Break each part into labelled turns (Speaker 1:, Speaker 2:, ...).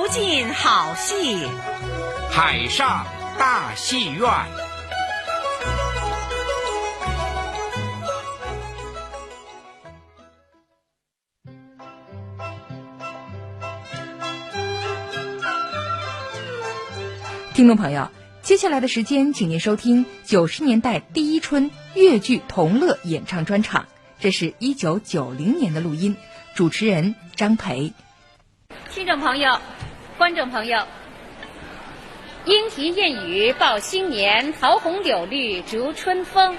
Speaker 1: 不尽好戏，
Speaker 2: 海上大戏院。
Speaker 3: 听众朋友，接下来的时间，请您收听90年代第一春粤剧同乐演唱专场，这是1990年的录音，主持人张培。
Speaker 4: 听众朋友，观众朋友，莺啼燕语报新年，桃红柳绿逐春风。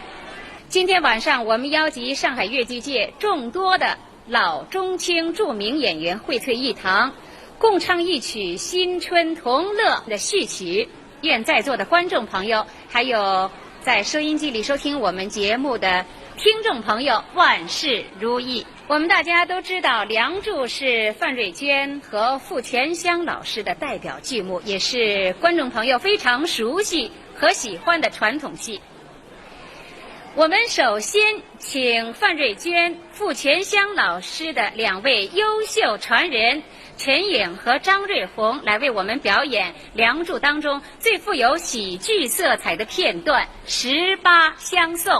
Speaker 4: 今天晚上我们邀集上海粤剧界众多的老中青著名演员荟萃一堂，共唱一曲新春同乐的序曲。愿在座的观众朋友，还有在收音机里收听我们节目的听众朋友，万事如意。我们大家都知道，《梁祝》是范瑞娟和傅全香老师的代表剧目，也是观众朋友非常熟悉和喜欢的传统戏。我们首先请范瑞娟、傅全香老师的两位优秀传人陈颖和张瑞红来为我们表演《梁祝》当中最富有喜剧色彩的片段《18相送》。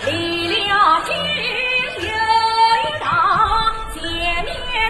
Speaker 1: 离了君有一道见面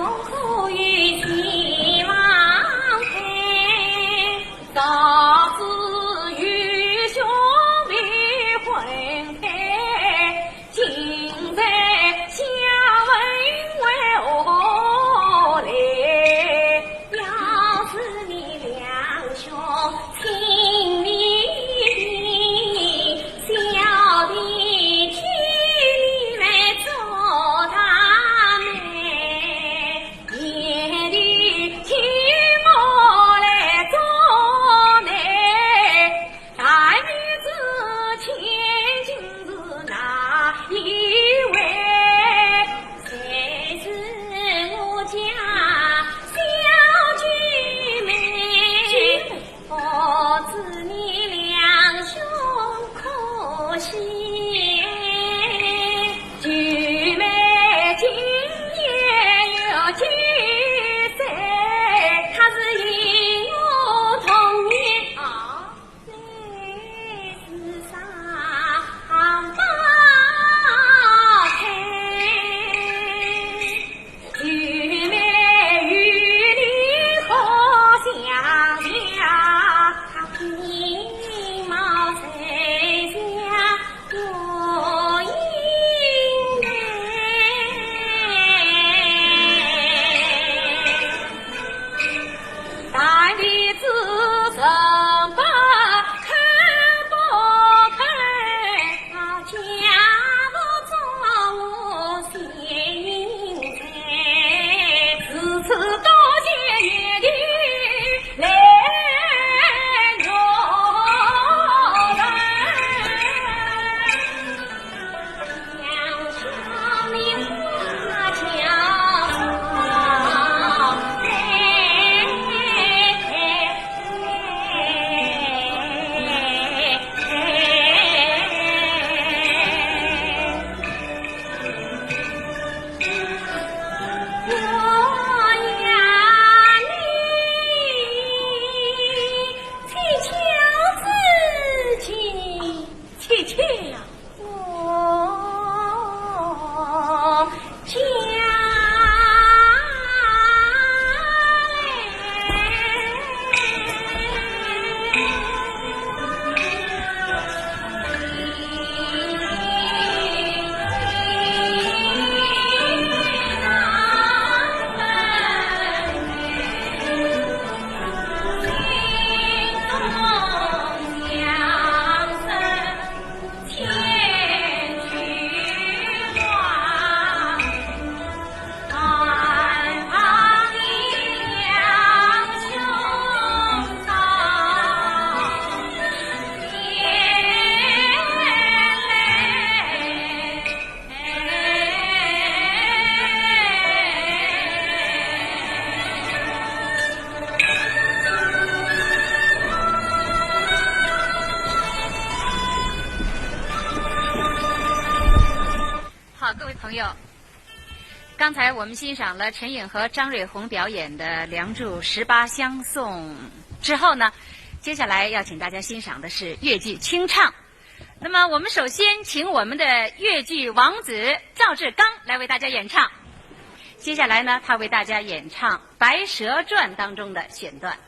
Speaker 1: 苦与希望配，早知与兄为婚配，今在下问为何来？要是你两兄亲密，小弟替你来做他媒，夜里替我来做媒，大女子千金是哪一位？谁是我家小姐妹？我知你两兄可惜，姐妹今夜有几岁？他是因我同年啊，来世上八开。姐妹与你好相像，他皮毛谁家我应来，大女子什么看不看？啊，家不做我献银财，此次多谢月里来若两小妹花轿我呀你去瞧自己，去呀，我家
Speaker 4: 好，各位朋友，刚才我们欣赏了陈颖和张瑞红表演的《梁祝十八相送》之后呢，接下来要请大家欣赏的是越剧清唱。那么我们首先请我们的越剧王子赵志刚来为大家演唱，接下来呢，他为大家演唱《白蛇传》当中的选段。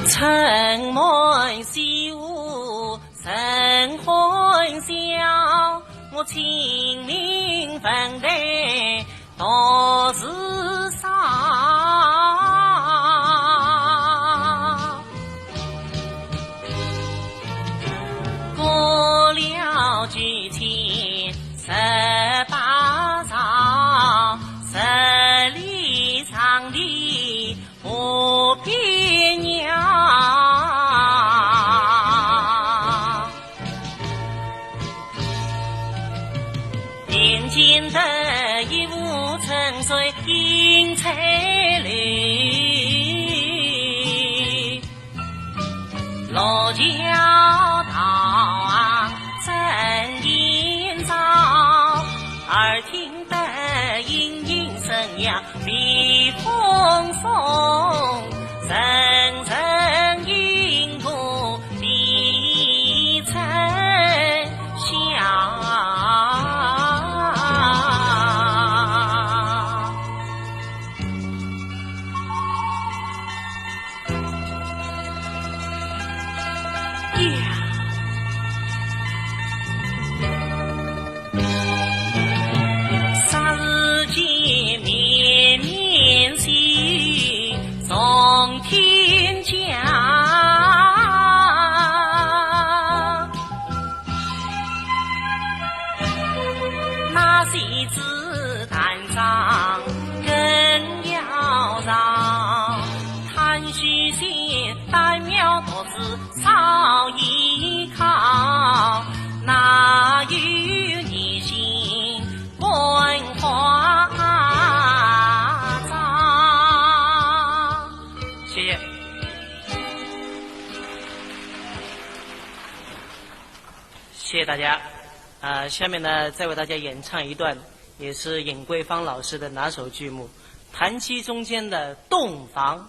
Speaker 1: 城门笑，神欢笑，我清明分担多是少。过了举前18朝，10里场里水映彩绿，罗桥道正阴照，耳听得隐隐声呀避风送，阵阵音符低沉响。少依靠，哪有你心文化长？谢谢。谢谢大家。下面呢，再为大家演唱一段，也是尹桂芳老师的拿手剧目《谭妻中间的洞房》。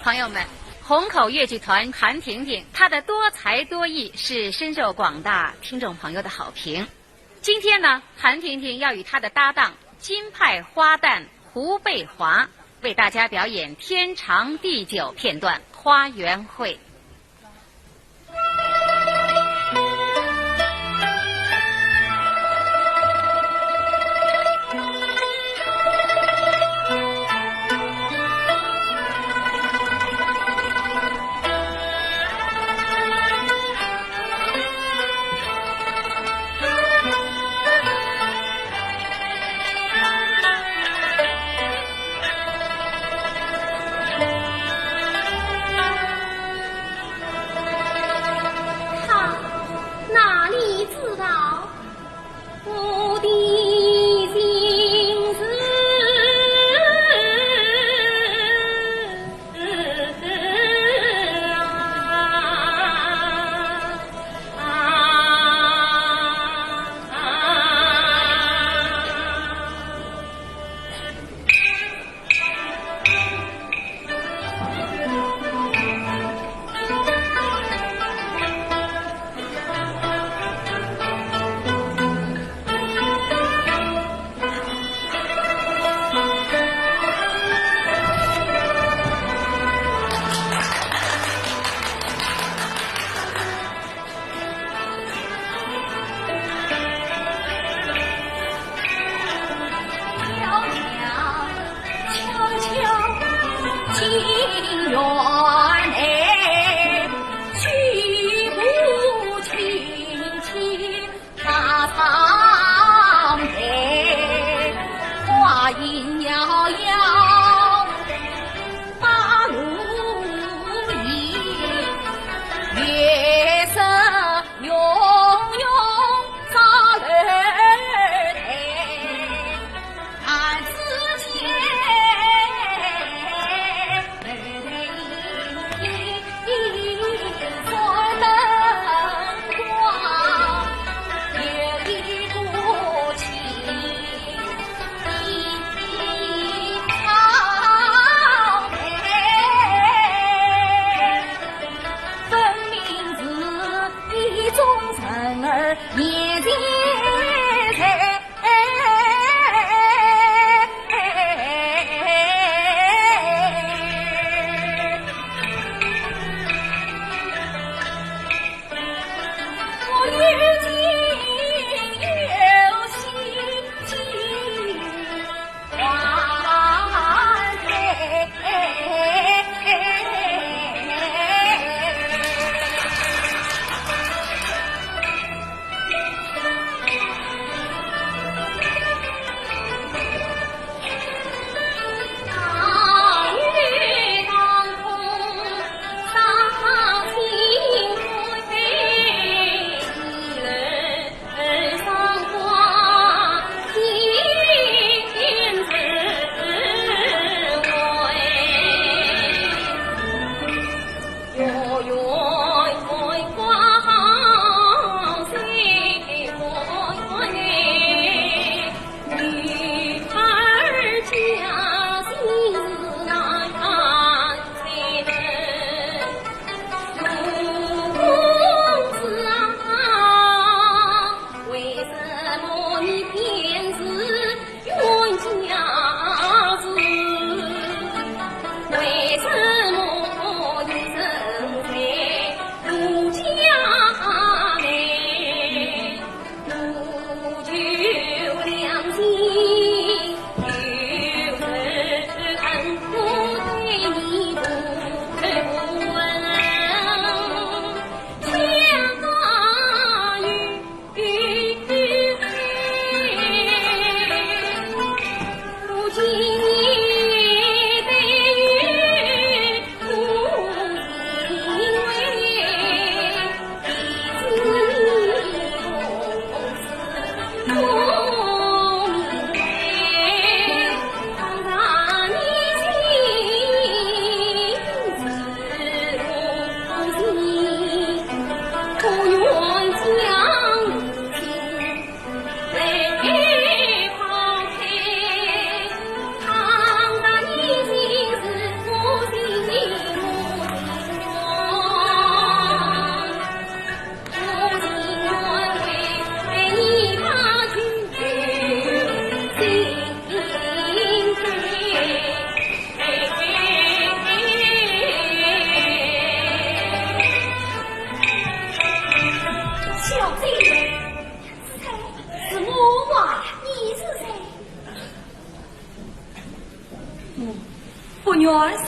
Speaker 4: 朋友们，虹口越剧团韩婷婷，她的多才多艺是深受广大听众朋友的好评。今天呢，韩婷婷要与她的搭档金派花旦胡贝华为大家表演天长地久片段《花园会》。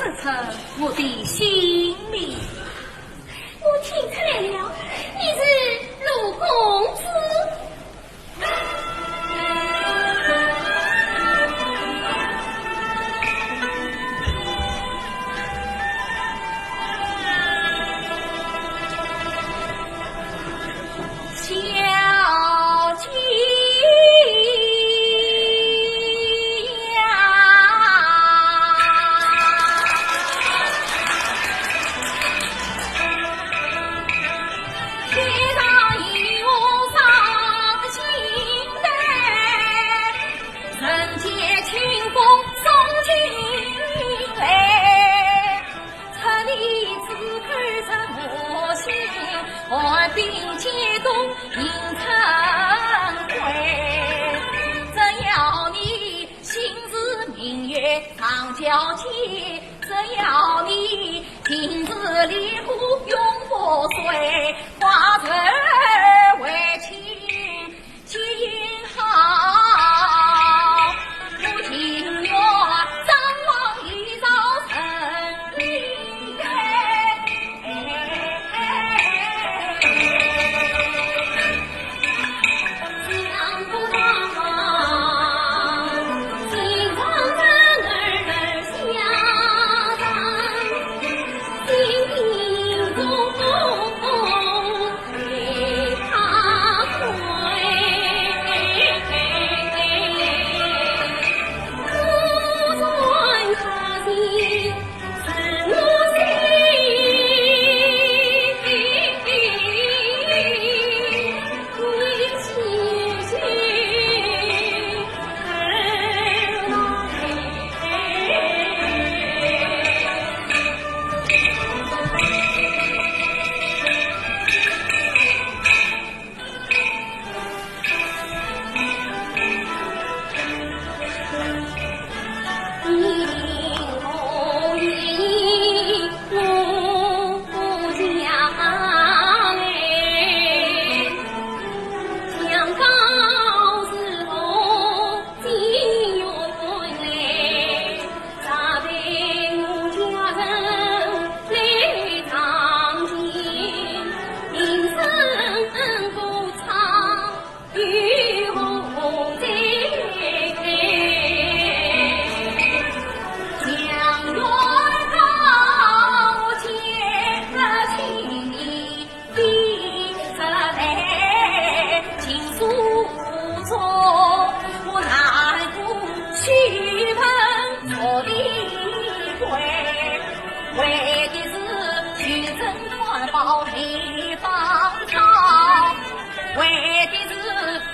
Speaker 5: 此刻我的心里，我听出来了，你是陆公子。
Speaker 6: 交接，只要你停止离苦，永不随，化成为情，情好，不情愿张望一朝成离想不到心肠真儿相当，心中为他回，不算他心是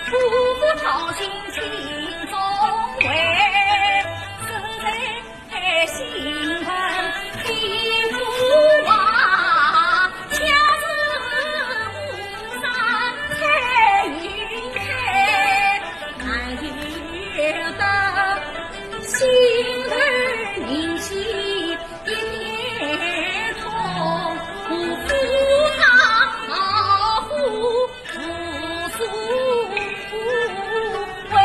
Speaker 6: 我好心情中为生在心门的父啊，恰似湖上彩云开，难觉得心儿凝息一片痛，不负他父无数为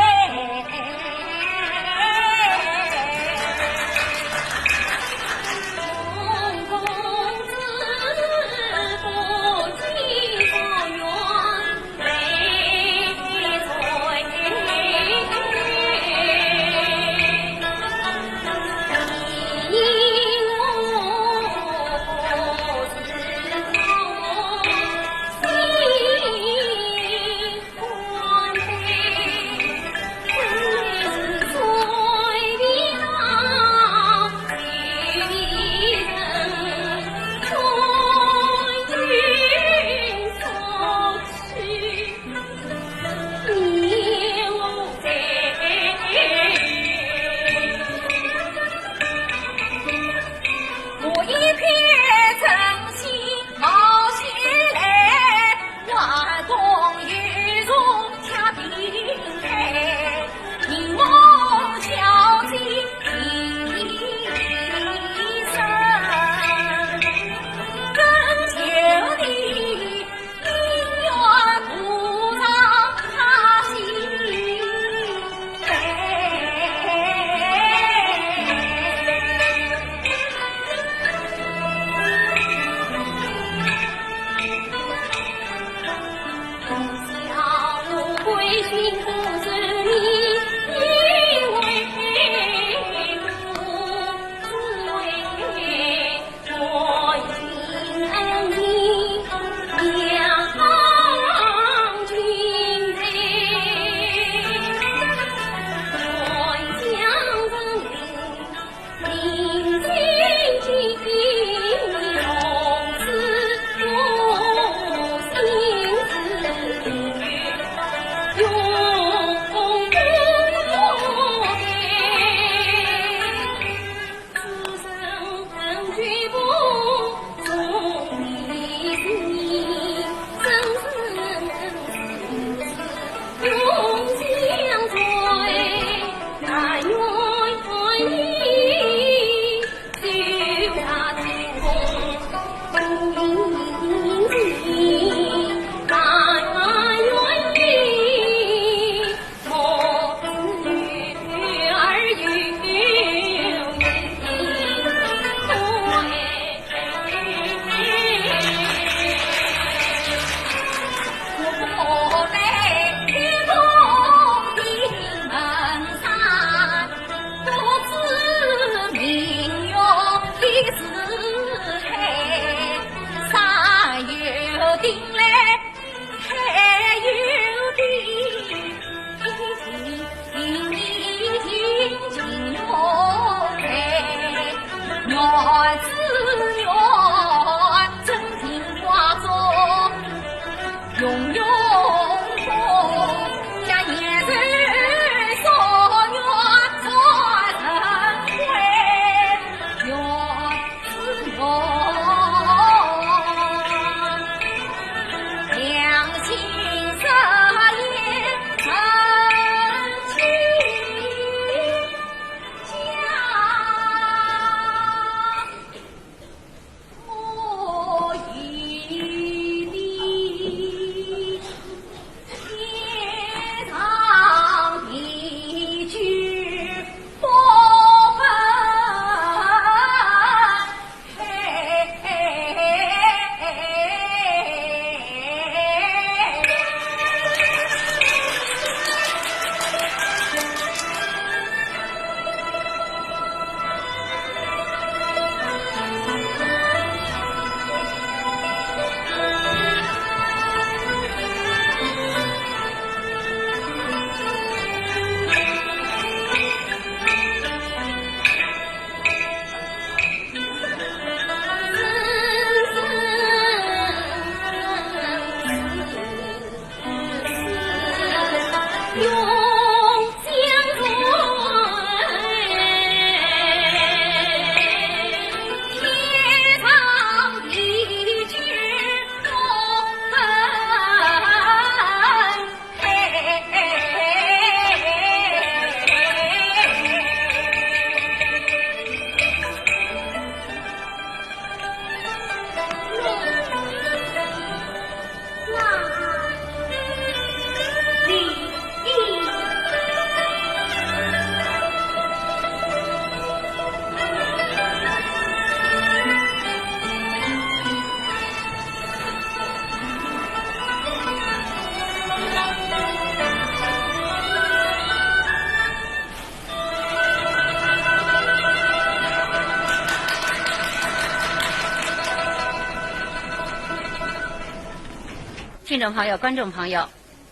Speaker 4: 听众朋友、观众朋友，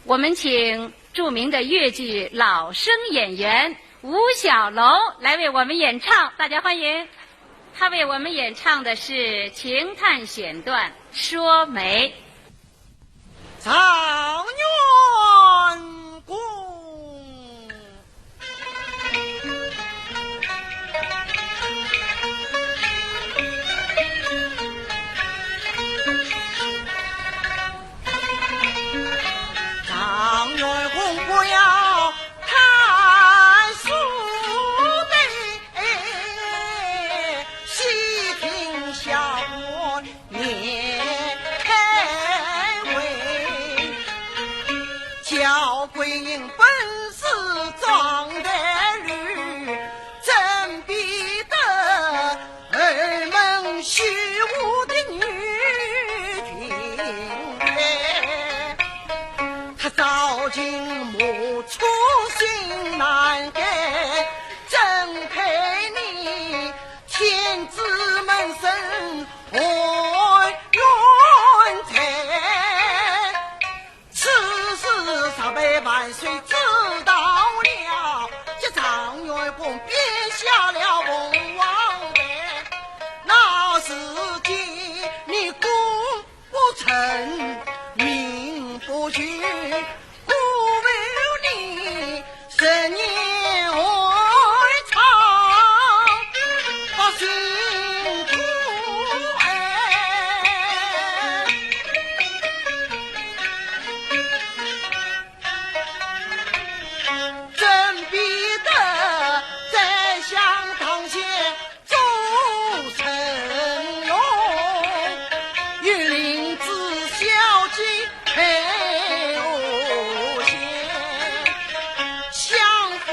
Speaker 4: 我们请著名的越剧老生演员吴小楼来为我们演唱，大家欢迎。他为我们演唱的是《情探选段》《说媒》。
Speaker 1: 常愿公，常愿公不要看书的，细听小我念开为，焦桂英本是装的驴，真比得二门虚无的女君。他早经母出心难改，真配你天子门生何远才。此事300万岁知道了，这张元公便下了凤凰台。那时间你功不成，名不虚，故为你10年回朝，把辛苦真比得在香堂前周成龙，玉林子小姐配无限，相夫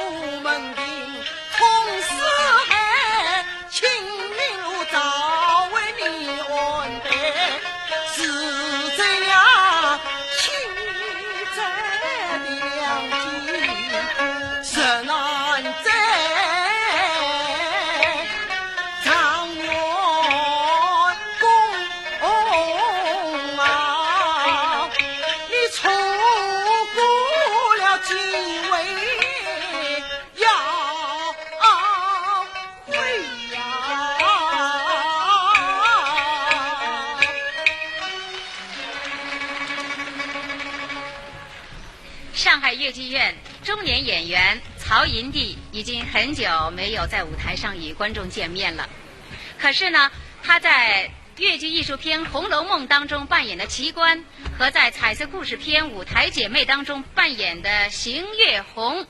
Speaker 4: 越剧院中年演员曹银娣已经很久没有在舞台上与观众见面了。可是呢，他在越剧艺术片《红楼梦》当中扮演的奇观，和在彩色故事片《舞台姐妹》当中扮演的邢月红，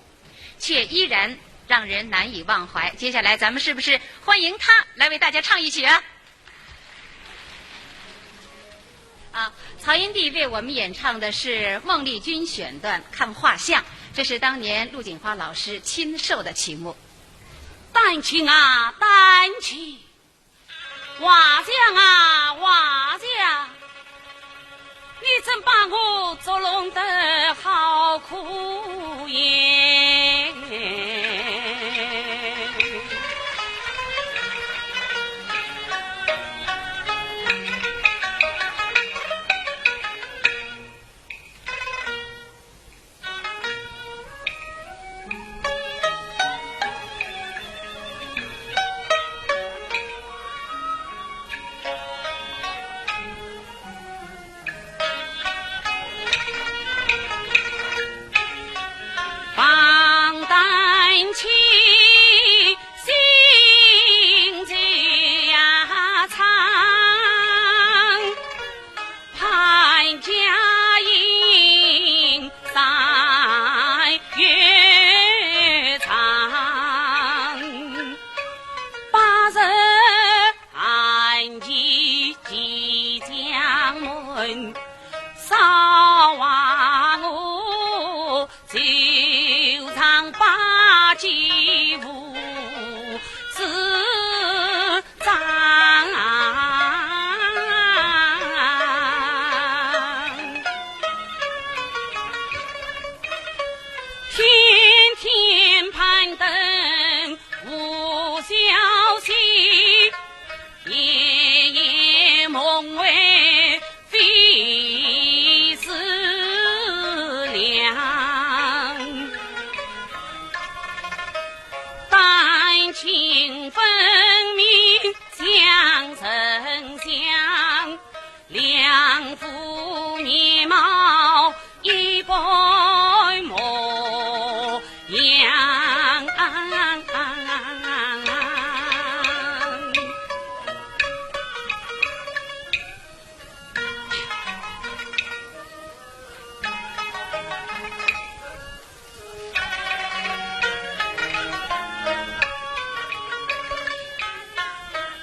Speaker 4: 却依然让人难以忘怀。接下来咱们是不是欢迎他来为大家唱一曲啊？曹银娣为我们演唱的是孟丽君选段《看画像》，这是当年陆锦花老师亲授的曲目。
Speaker 6: 丹青啊丹青，画匠啊画匠，你怎把我捉弄得好苦耶？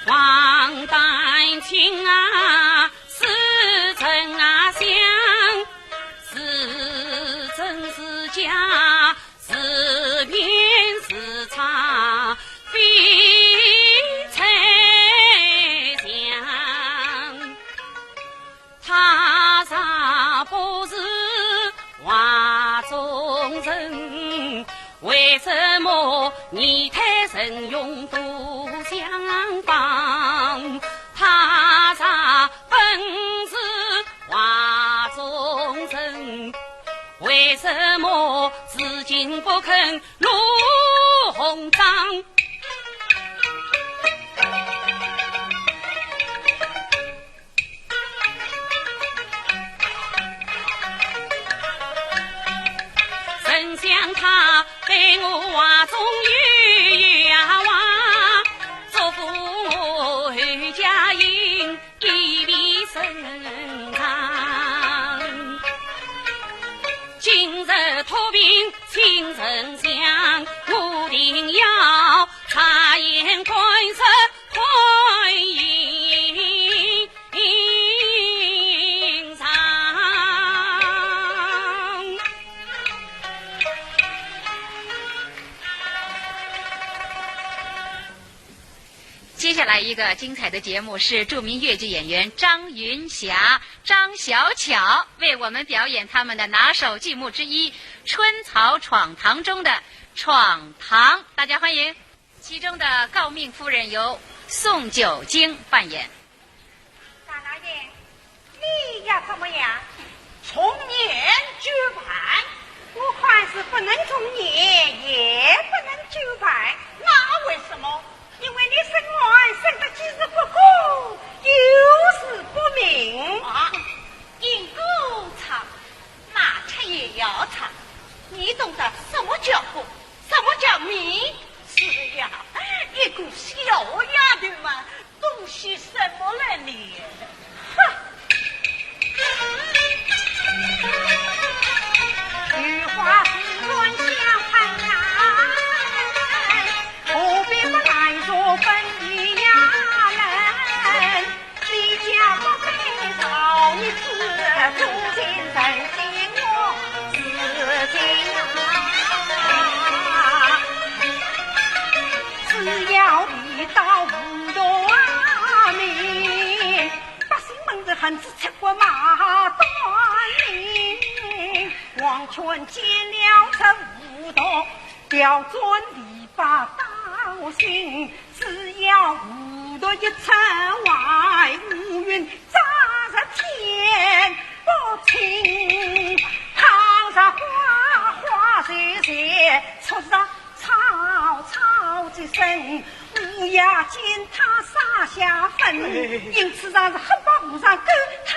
Speaker 6: 王丹青啊，似真啊像，是真是假，是骗是差，非猜想。他啥不是画中人？为什么你太神勇都相仿？他啥本是画中人？为什么至今不肯落红章？真想他对我画中有冤枉，祝福我后家人一臂身长。今日托病亲人相，我定要察言观色欢迎上。
Speaker 4: 接下来一个精彩的节目是著名越剧演员张云霞、张小巧为我们表演他们的拿手剧目之一《春草闯堂》中的闯堂，大家欢迎。其中的诰命夫人由宋九京扮演。
Speaker 7: 大老爷，你要怎么样？从严就办，我看是不能从严，也不能就办。那为什么？因为你生娃生得既是不公，又是不明啊！
Speaker 6: 银鼓唱，马车也要唱，你
Speaker 7: 什么了你？菊花似乱相盼呀，何必不来说分一呀人？你家不非少一次，忠心真心我自己啊！只要一到五多名，百姓们的恨子吃过马断命。王权见了这五道，调转篱笆道行，只要五道一城外，乌云炸着天不清，堂上花花谢谢，出上草之声，乌鸦见他撒下粪，因此上是很把无上勾他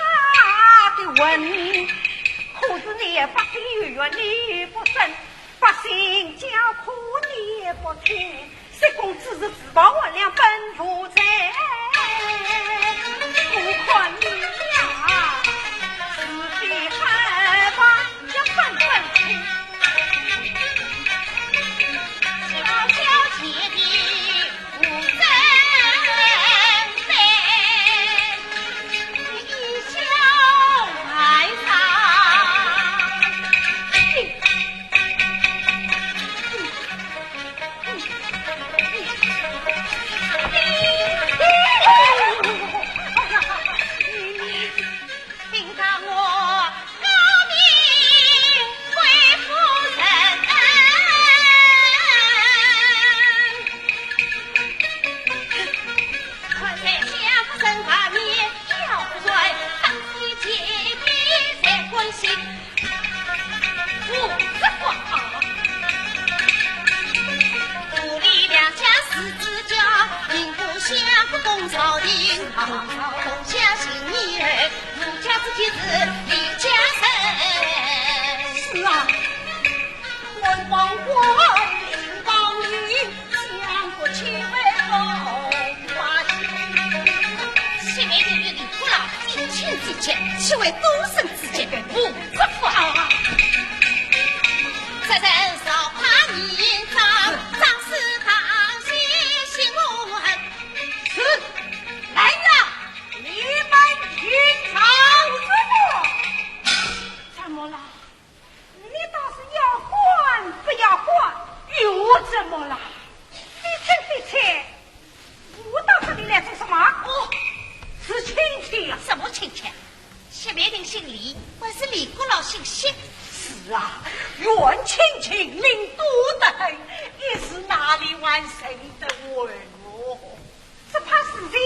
Speaker 7: 的吻。可是你也不听远你不胜，百姓叫苦你也不听，谁公子是自保我俩本土财，不夸你呀，是非害怕要分分清，
Speaker 5: 悄悄切地无真非，一笑哀伤。
Speaker 6: 是为终身之计，无之福啊！在人少怕年长，长事堂心心无恨。
Speaker 7: 是，来呀，你们听朝之我。怎么了？你倒是要换不要换，又怎么了？你听，我到这里来做什么？哦，是亲戚啊！
Speaker 6: 什么亲戚？谢别定姓李，还是李国老姓谢？
Speaker 7: 是啊，远亲亲邻多得很，也是哪里万谁的文哦？这怕事情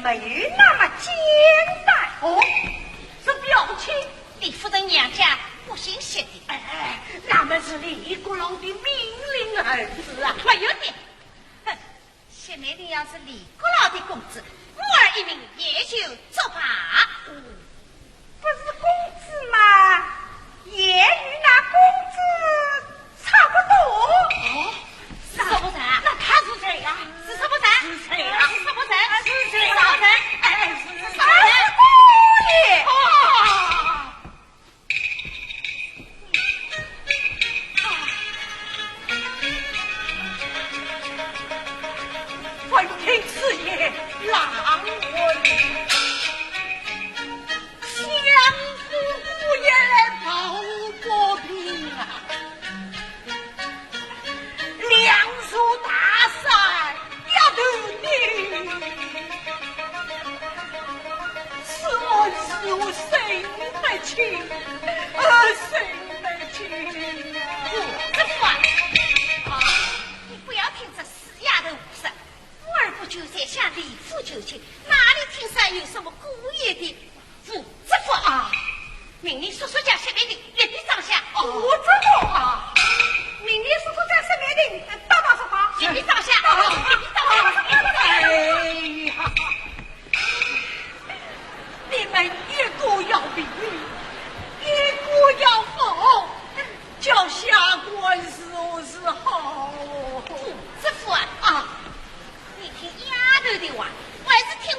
Speaker 7: 没那么简单哦。这表亲，
Speaker 6: 李夫人娘家不姓谢的，
Speaker 7: 哎，那么是李国老的命令儿子啊！
Speaker 6: 没有的。哼，谢梅定要是李国老的公子，母儿一名也就作罢。
Speaker 7: 不是公子吗？也与那公子差不多。
Speaker 6: 哦，是什么人？
Speaker 7: 那他是谁呀？
Speaker 6: 是什么人？
Speaker 7: 是谁呀？
Speaker 6: 是什么人？
Speaker 7: 是谁呀？
Speaker 6: 什么人？
Speaker 7: 哎，是
Speaker 6: 什么人？
Speaker 7: 姑爷。闻听此言，让我相夫姑爷保国平啊！梁树大山要得你，此我是有谁的情，谁的情啊！
Speaker 6: 这话啊，你不要听这死丫头胡说。母儿不就在向李父求情，哪里听说有什么姑爷的父之福啊？明年叔叔家谢别定立地上下，
Speaker 7: 我知道啊。明年叔叔家谢别定大大说话，
Speaker 6: 立地上下，立地上下。
Speaker 7: 哎呀，你们一个要比一个要好，叫下官是好。
Speaker 6: 父之福啊！你听丫头的话，我还是听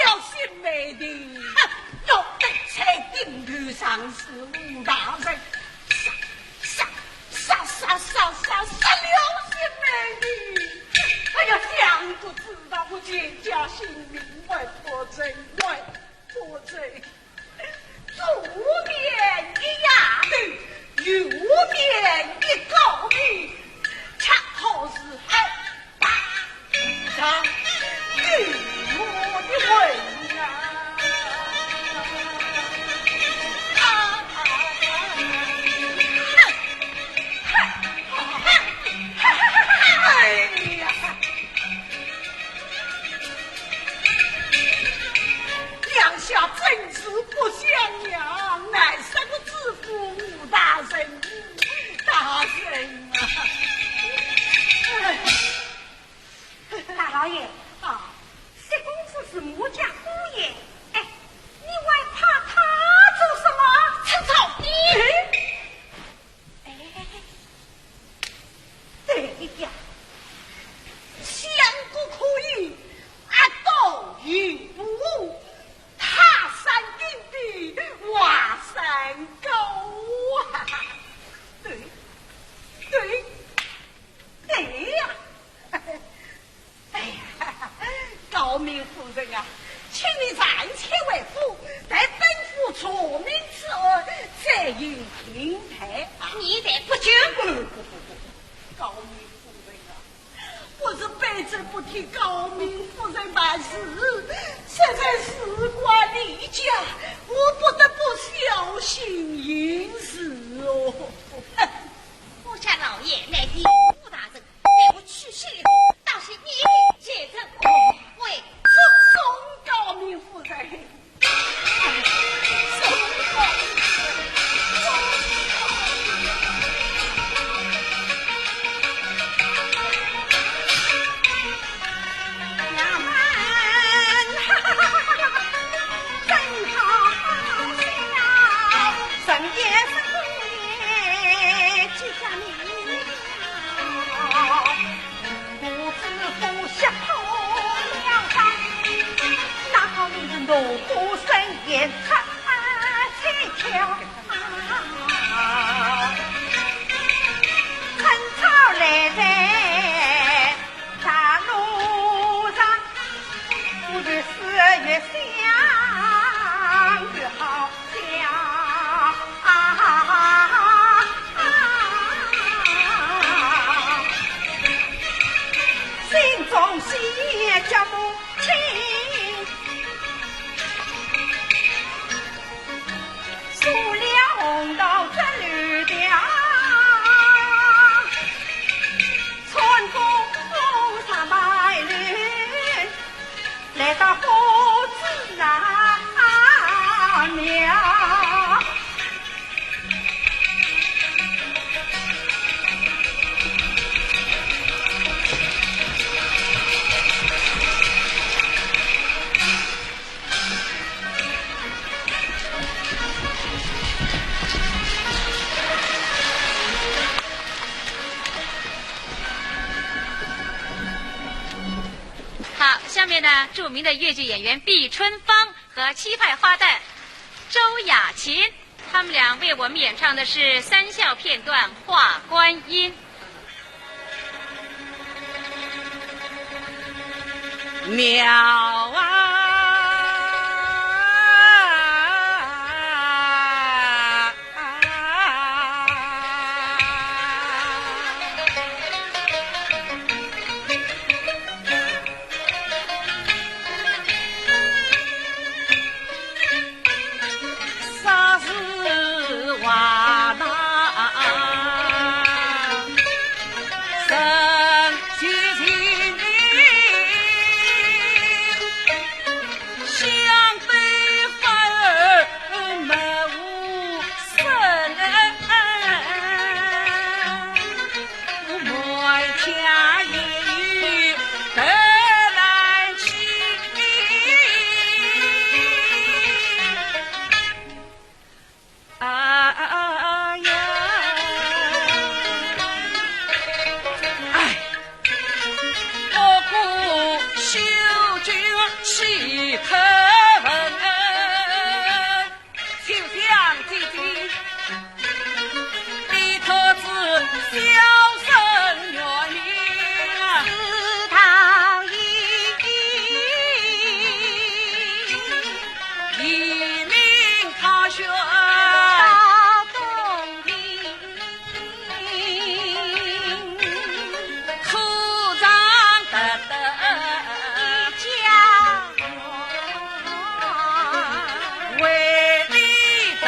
Speaker 6: 了心美的，要得在顶头上是武大人，杀了心美的！哎呀，想不知道我全家性命为何罪，为何罪？左面一哑女，右面一高女，恰好是打上与我的魂啊！哎呀！两下真是不相让，乃是个知府武大人，大人啊！
Speaker 7: 大老爷
Speaker 6: 啊，
Speaker 7: 薛公子是穆家姑爷，哎，你还怕他做什么？
Speaker 6: 陈草你。对呀，相国可以斗于不误，他山顶的瓦山高啊！对呀！哎呀，高明夫人啊，请你暂且为夫，待本府除名之后再与平台啊！
Speaker 7: 你得不久。
Speaker 6: 高明夫人啊，我是辈子不替高明夫人办事，现在事关李家，我不得不小心行事哦。
Speaker 7: 穆家老爷乃第武大人，待我去世以后，倒是你接任为
Speaker 6: 送高明夫人。
Speaker 7: 怒火生烟，彩桥，春草来在大路上，我的4月香越好香，心中喜叫母亲。红到这绿调，春风风上白云，来到火子那庙。
Speaker 4: 下面呢，著名的越剧演员毕春芳和七派花旦周雅琴，他们俩为我们演唱的是三笑片段《画观音》。
Speaker 1: 妙啊！
Speaker 8: 修君岂可闻？秋香姐姐，你可知小生原名？
Speaker 7: 知道
Speaker 8: 一名考学
Speaker 7: 到东庭，
Speaker 8: 苦长得
Speaker 7: 家园
Speaker 8: 为你得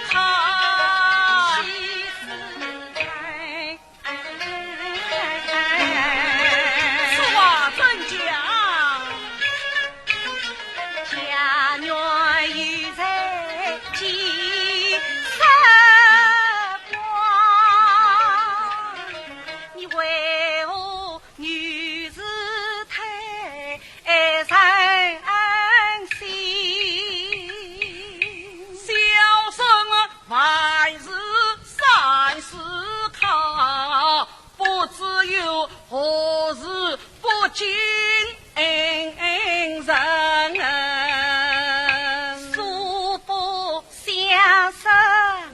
Speaker 8: 他
Speaker 7: 西施开。
Speaker 8: 此话怎讲？
Speaker 7: 家园已在几十光，你为何女子太伤心？
Speaker 8: 小生万事善思考，不知有何事不尽人。
Speaker 7: 素不相识偶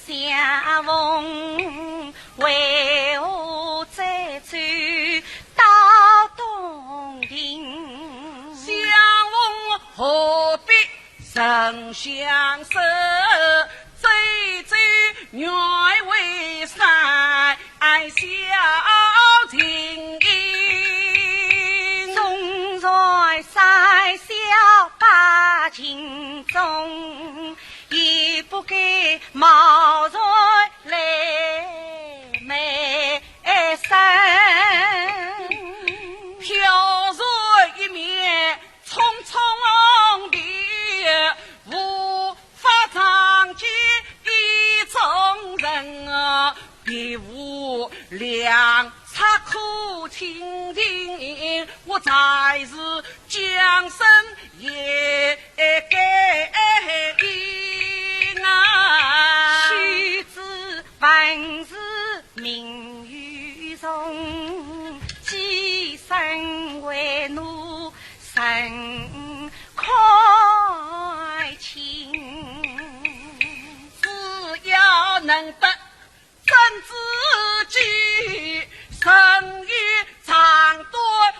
Speaker 7: 相逢，为何再走到东庭？
Speaker 8: 相逢何必曾相守，走走原为山小情
Speaker 7: 总在山小八斤中，也不该冒在来美生。
Speaker 8: 飘如一面匆匆的，无法长见一众人，别无良策苦清净，我才是江生也该应啊。
Speaker 7: 须知万事命与重，几生为奴神开情。
Speaker 8: 只要能得真自己，生于长短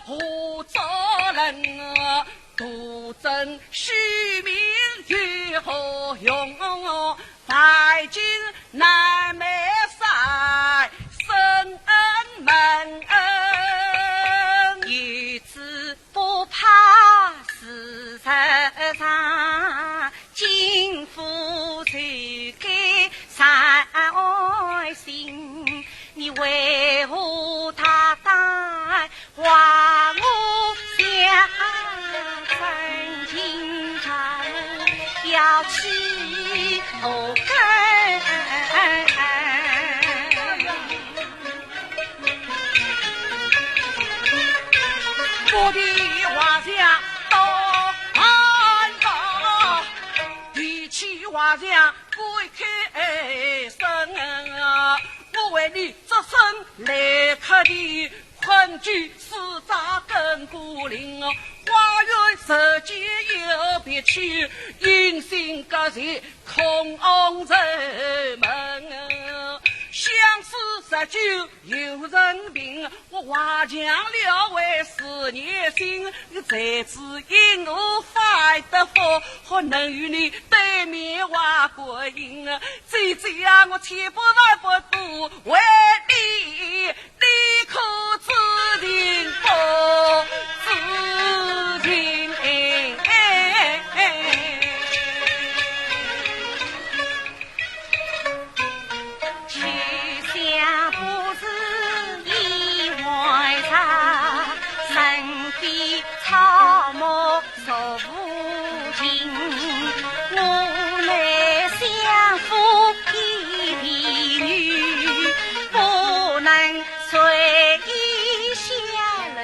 Speaker 8: 何作人？独争虚名于何用？拜金难美赛，深恩门恩。
Speaker 7: 女子不怕事实上，金夫就该善爱心。你为何他带话我相真情长要起头根？
Speaker 8: 我的画像到安保，比起画像归开身，我为你这身来客的困居四杂根孤零，花园十间有别去，阴心隔绝空人门。相思十酒有人品，我画墙了为思念心。你才知因我发得福，好能与你对面画过影。姐姐啊，我千不万不渡，为你，你可知定不知定？
Speaker 7: 草木受无情，我乃相夫一婢女，不能随意下楼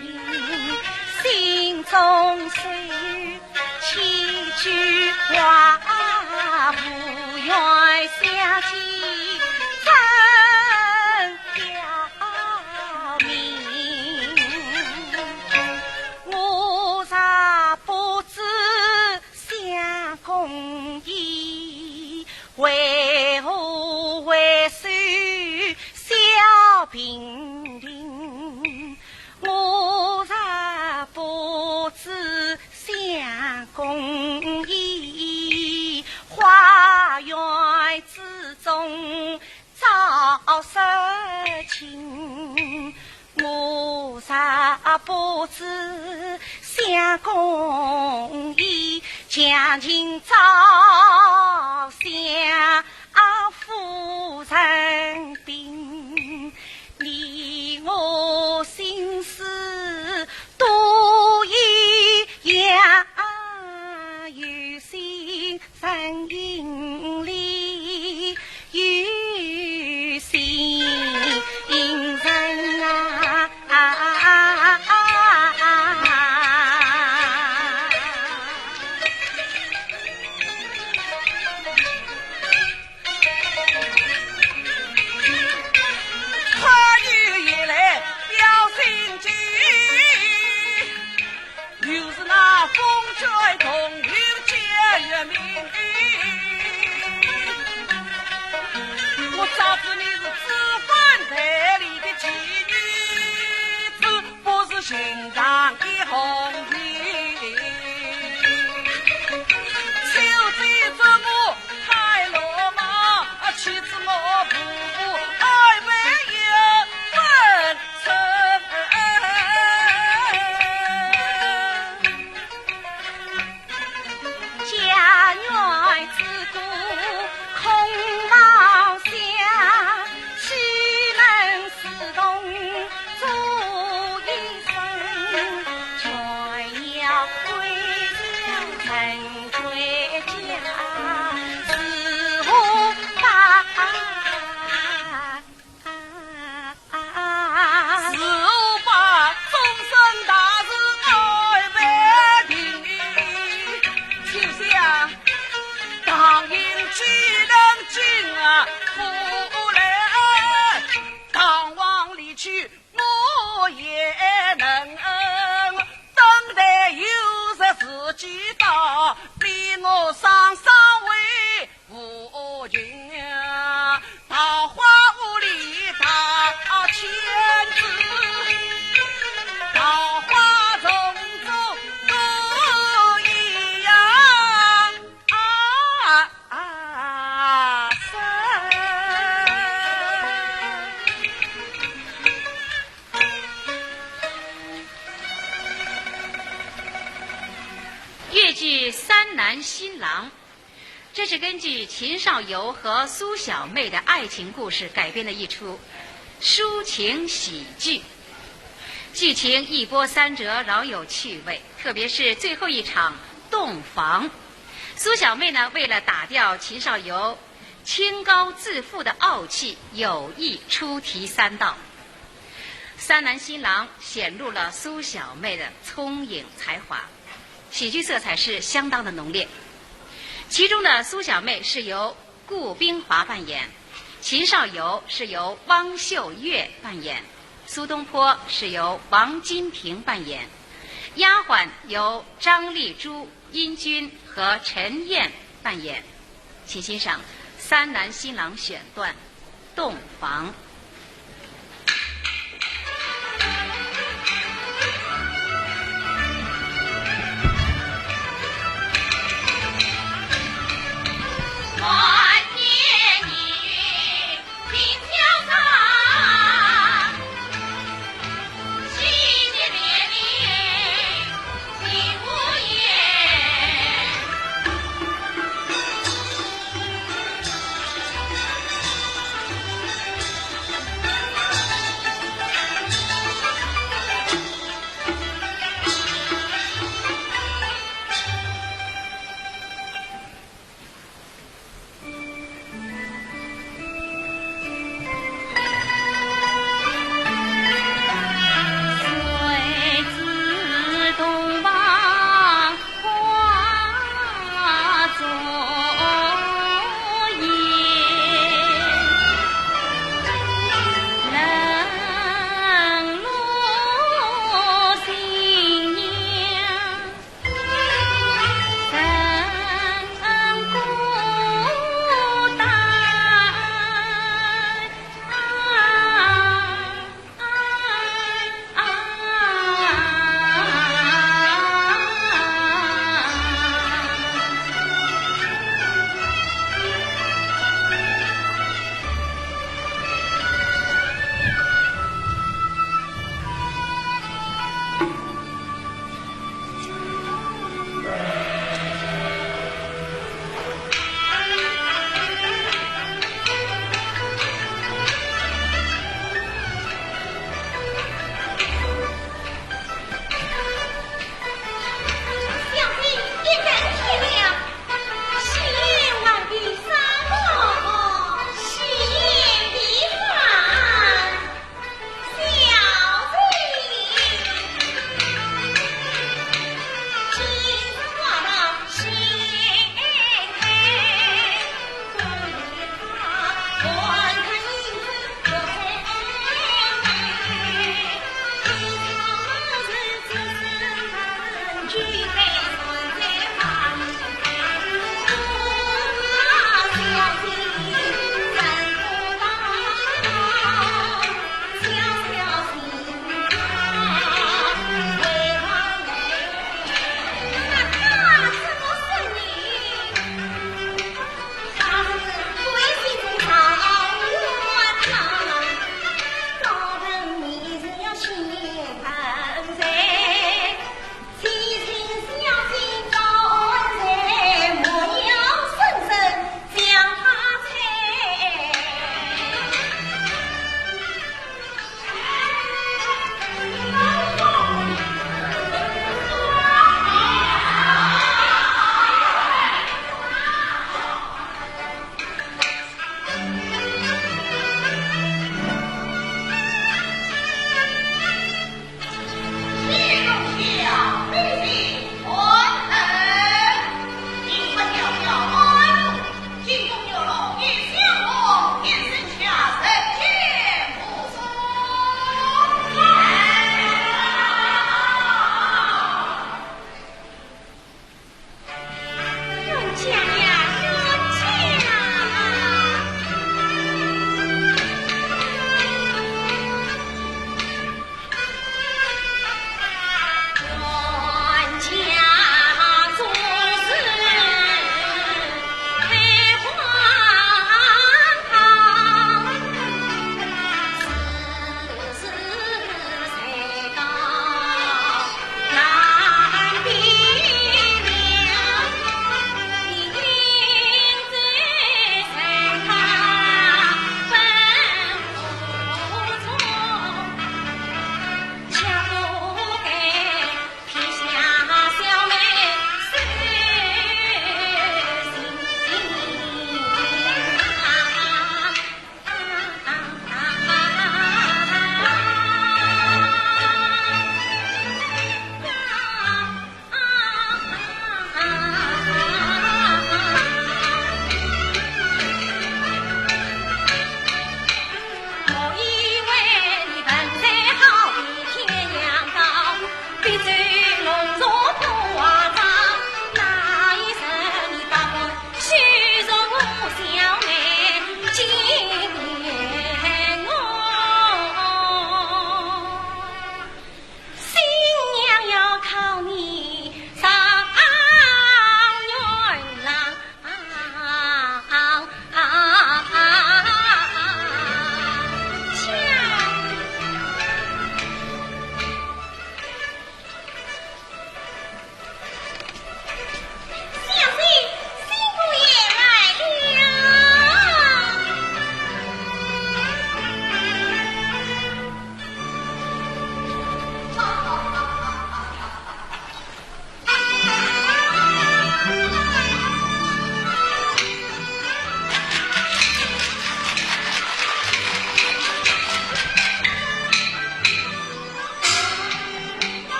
Speaker 7: 影，心中虽有千句话，不愿相见真表明。杀不知相公义，将今朝相夫人病，你我心思多一样，有心人引里有心人啊！
Speaker 8: 花女也来表心迹，又是那风吹同游结月明。我早知你是知分台里的妓女子，不是寻常的红颜。秋季之母太落马，妻子我不顾爱为有分
Speaker 7: 成，家园之故空望乡，岂能似动足一生，全要归乡成绝家，是无法
Speaker 8: 是无法终身大事爱白定，就像当应几能进啊，苦来当往里去我也能，等待有日自己到，比我上为无情，桃花坞里大千子，桃花种种都一样
Speaker 4: 越剧《三男新郎》，这是根据秦少游和苏小妹的爱情故事改编的一出抒情喜剧，剧情一波三折，饶有趣味。特别是最后一场洞房，苏小妹呢为了打掉秦少游清高自负的傲气，有意出题三道。三男新郎显露了苏小妹的聪颖才华，喜剧色彩是相当的浓烈。其中的苏小妹是由顾冰华扮演，秦少游是由汪秀月扮演，苏东坡是由王金平扮演，丫鬟由张丽珠、殷君和陈燕扮演。请欣赏三男新郎选段《洞房》。
Speaker 6: 万年女金飘洒，喜结连理心无言。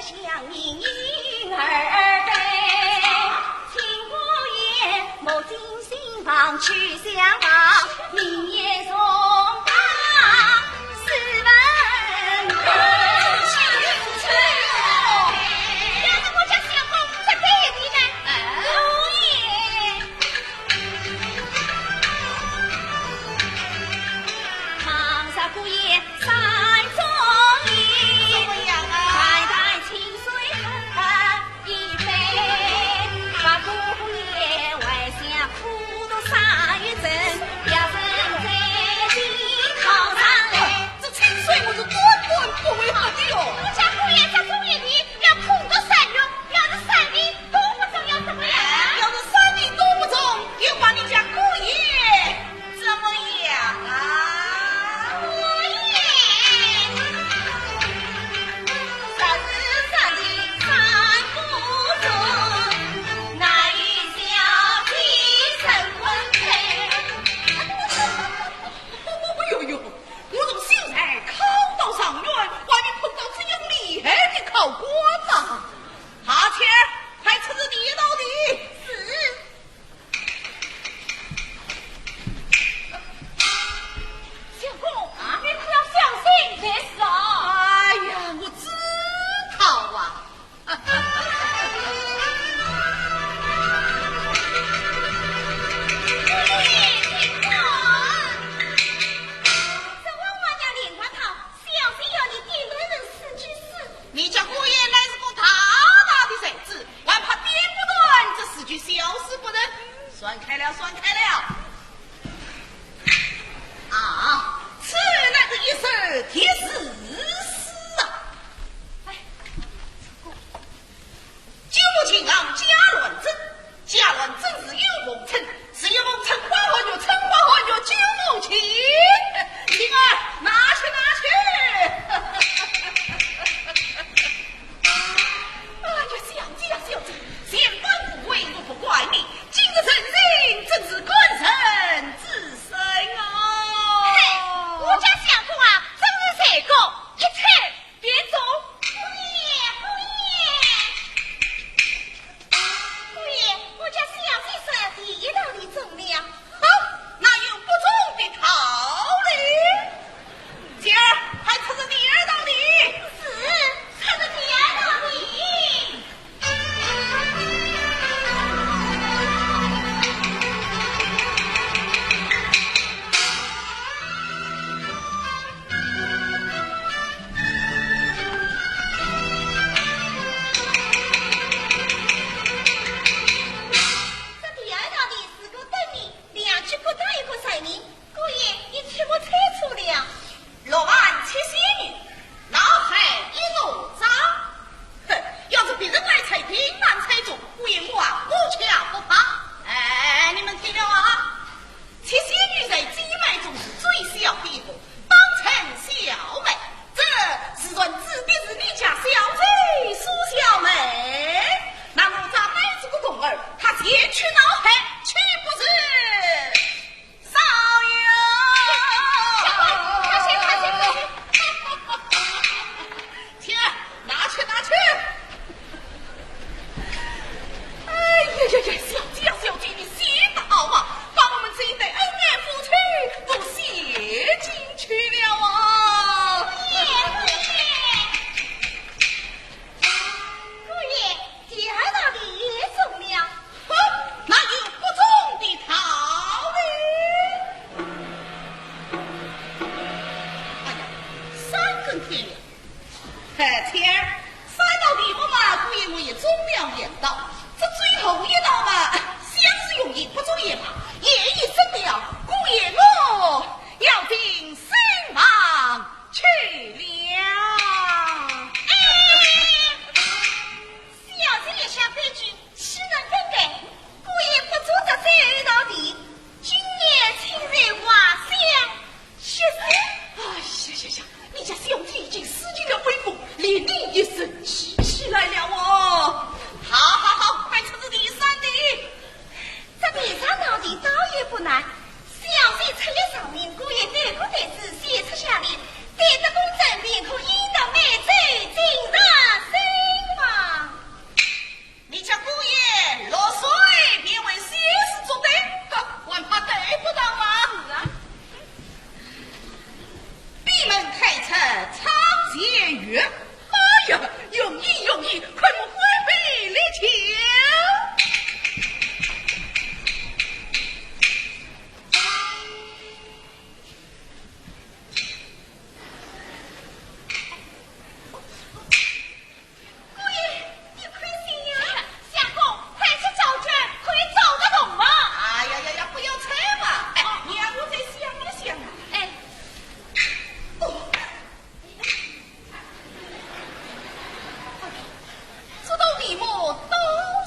Speaker 6: 相迎迎而飞，秦姑爷莫惊心房去相望，明夜送罢试问青春。要是我家相公在对你呢，姑爷长沙姑爷山中意，代代清水河一飞，把姑爷为下苦读3月阵，要身在地考上来，
Speaker 8: 这清水我是断断不为好的哟。
Speaker 6: 我家姑爷在中原里要苦读3月，要是3里都不中要怎么样？
Speaker 8: 要是3里都不中，又把你家姑爷怎么样啊？考官呐，哈钱还吃着地道的
Speaker 6: 相公啊，你可要小心点事啊！
Speaker 8: 哎呀，我知道啊。你家姑爷乃是个大大的才子，还怕编不断这4句小事不能？算开了，算开了。啊，此乃是一首题诗诗啊！哎，九母亲昂贾乱真，贾乱真是有梦称，是有梦称花花月，称花花月九母亲。灵儿，拿去拿去。先官不为我不怪你，今日成人正是官臣之身啊！
Speaker 6: 嘿，我家相公啊，真是才高。题目都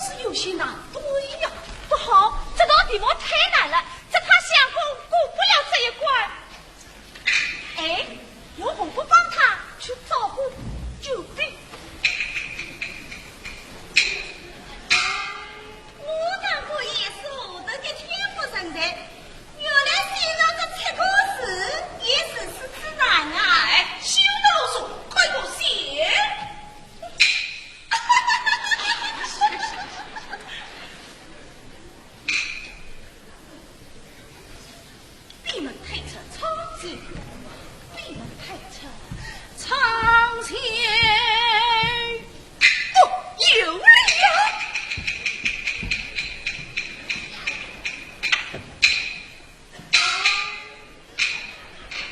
Speaker 6: 是有些难对呀。不好，这道题目太难了，这他想过不了这一关。哎，要不不帮他去找个救兵？我当过也是我的天赋人才，原来现在这切口时也是之难啊！哎，休得啰嗦，快给我写！闭门退车苍天，闭门退车苍天，有理啊！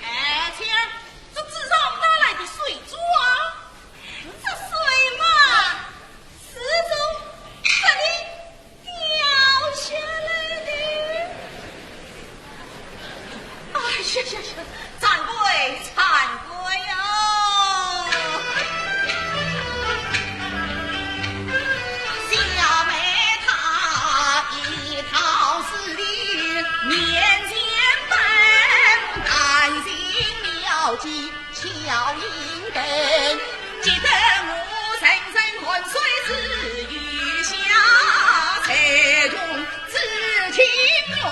Speaker 6: 哎，亲儿，这纸上哪来的水珠啊？这水嘛，是从这里掉下来的。哎，行，惭愧哟！小妹她一套四理，面前本担心妙计巧应等，记得我深深万岁之余下，才中知情愿了。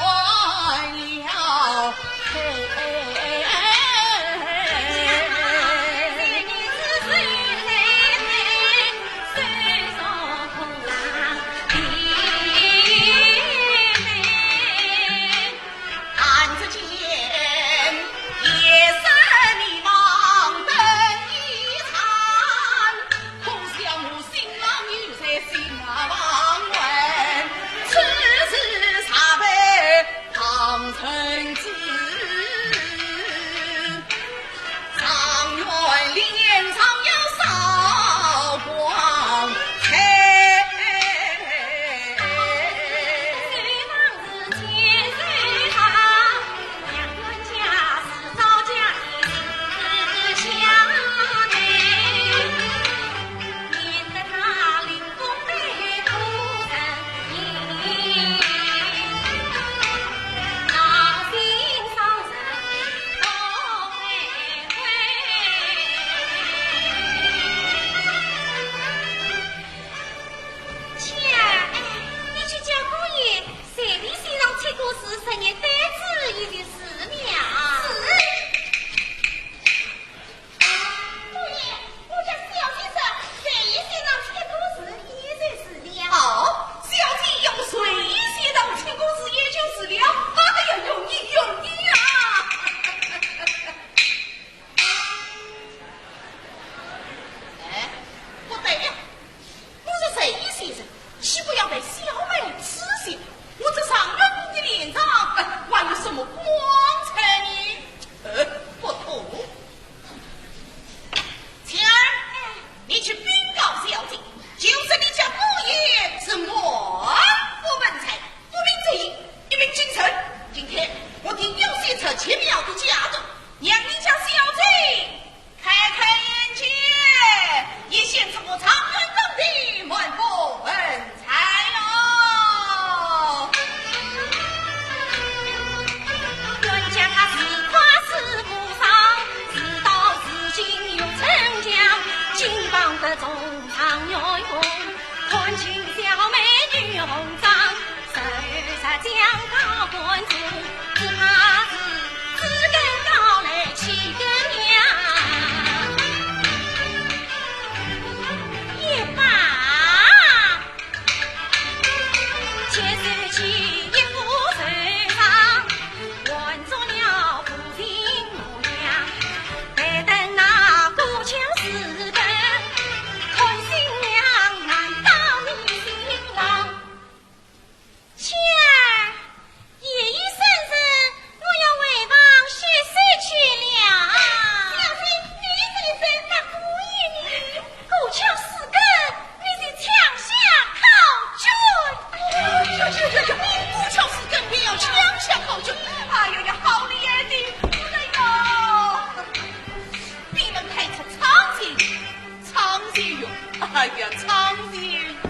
Speaker 6: 哎呀，苍天！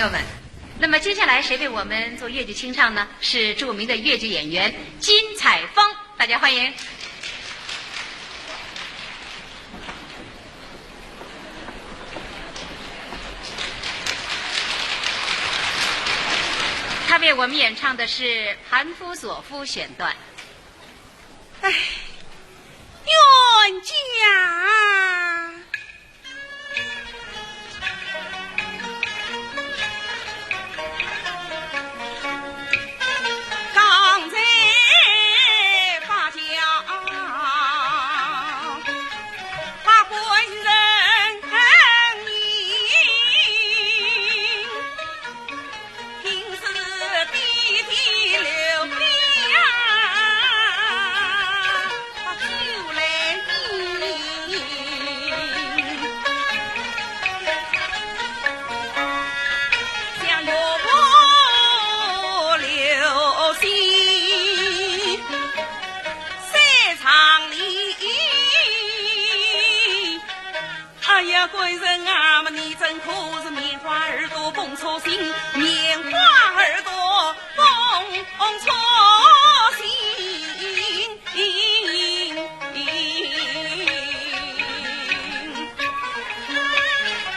Speaker 4: 友们，那么接下来谁为我们做越剧清唱呢？是著名的越剧演员金彩峰，大家欢迎。他为我们演唱的是《盘夫索夫》选段。
Speaker 7: 哎，冤家。贵人啊嘛，你真可是棉花耳朵蹦错心，棉花耳朵蹦错心。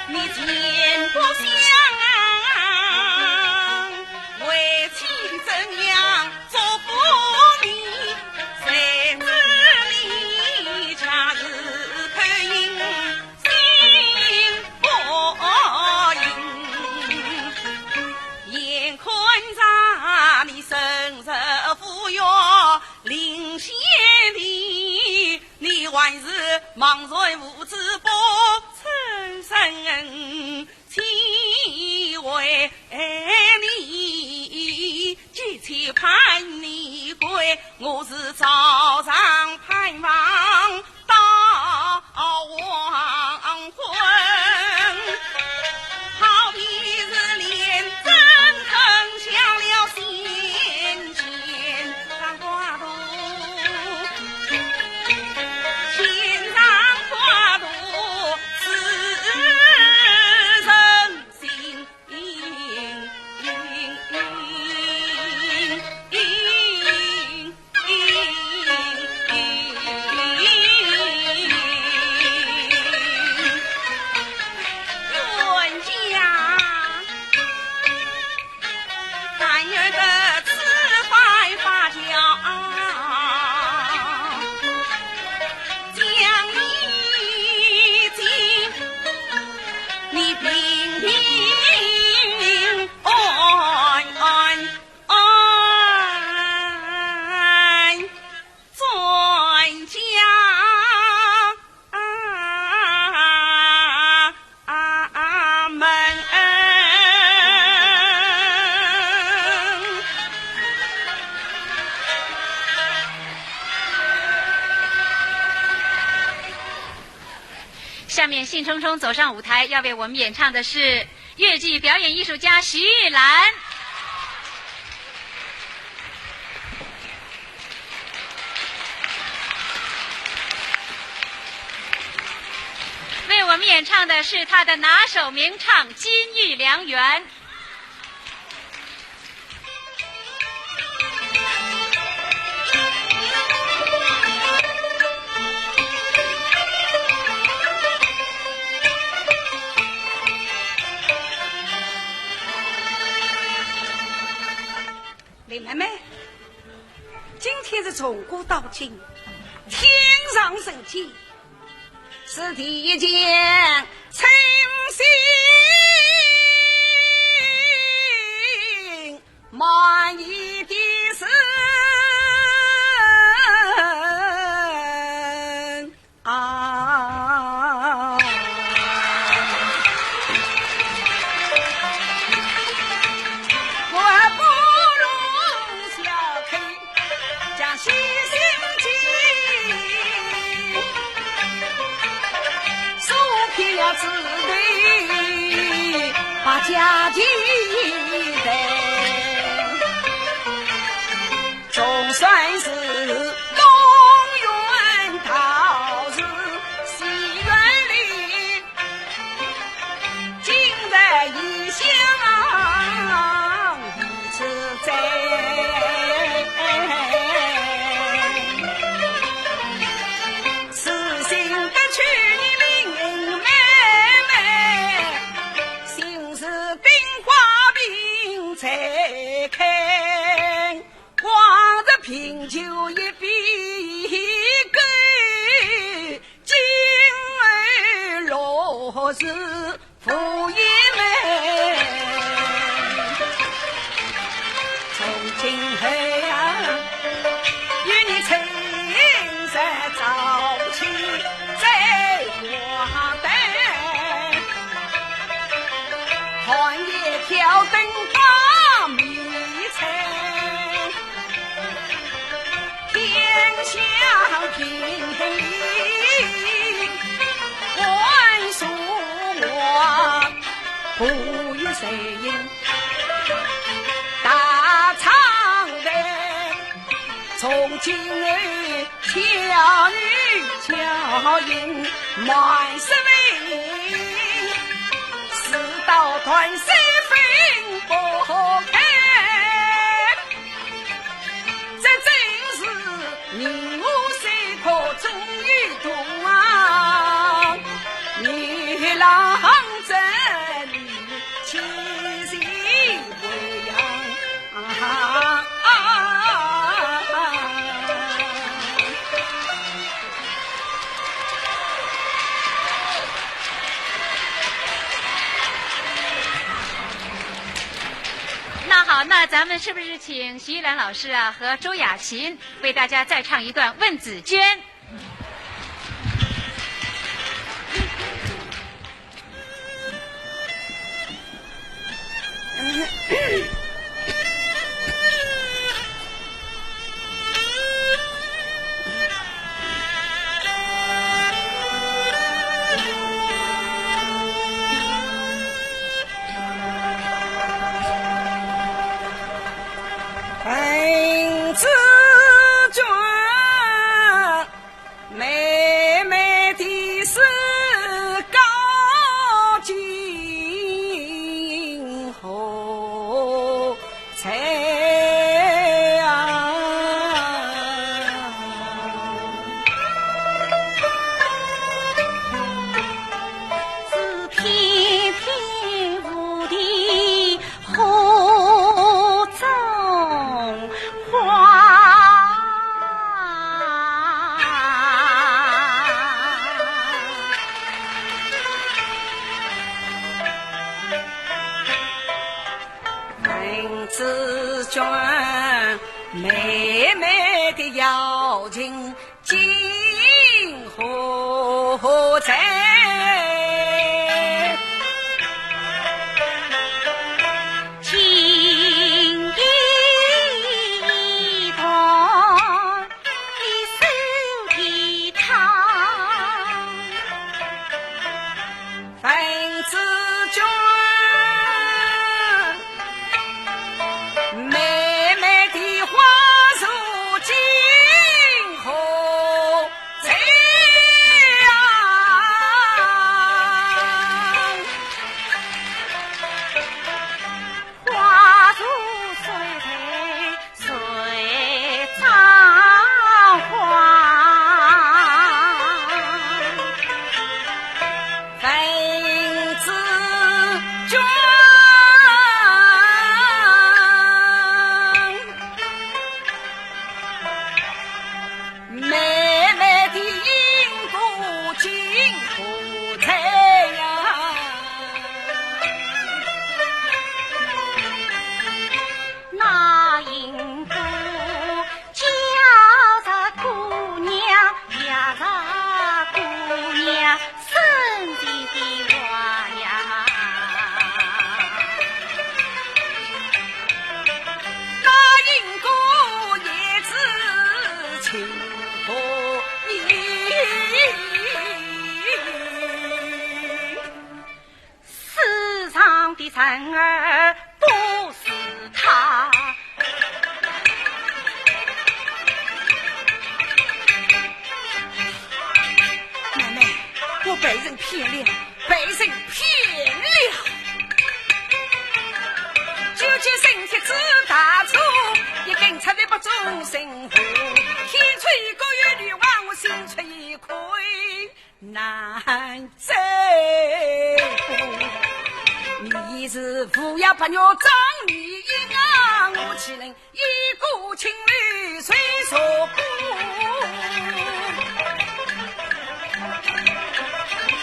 Speaker 7: 你见过相为妻怎样做妇女，谁知你恰是可应生日富裕领先的，你还是茫然无知不出身，岂为你几次盼你归？我是早上盼望到黄昏，好比是连真疼下了心间上挂肚，心上挂肚是人心。
Speaker 4: 下面兴冲冲走上舞台，要为我们演唱的是越剧表演艺术家徐玉兰。为我们演唱的是她的拿手名唱《金玉良缘》。
Speaker 7: 李妹妹，今天是从古到今，天上升起，是第一件称心满意的事啊！我不容小看将细心记，数遍了字对，把家境带，总算是龙源桃子西园里，今日异乡
Speaker 8: 在。此心得去你明妹妹，心是冰花冰才开，光着品酒一杯干，今儿若是富一妹，从今后呀与你青山早起在花灯，寒夜挑灯把迷彩，天下平理万数我不与谁赢，大长人从今儿巧女巧英满是美，四道团谁分不开，这真是人无谁可终于懂啊，女郎这里其心为阳
Speaker 4: 那好，那咱们是不是请徐玉兰老师啊和周雅琴为大家再唱一段《问紫娟》？
Speaker 8: 问紫娟，妹妹的是高进后才啊，
Speaker 6: 是翩翩舞的后中花。
Speaker 8: 问紫娟，妹妹的要情今何在？
Speaker 6: 情一段，一手一汤。
Speaker 8: 问紫娟，妹妹的花如今何在啊？
Speaker 6: 花如水水葬花。
Speaker 8: 问紫娟，妹妹的因果今何在呀？
Speaker 6: 那银布叫着姑娘，压着姑娘身体的娃呀。
Speaker 8: 那因果也知情何以？
Speaker 6: 世上的人儿不是他，
Speaker 8: 妹妹，我被人骗了，被人骗了！究竟身体之大，此怕鸟张你英啊，我岂能一股情侣随所不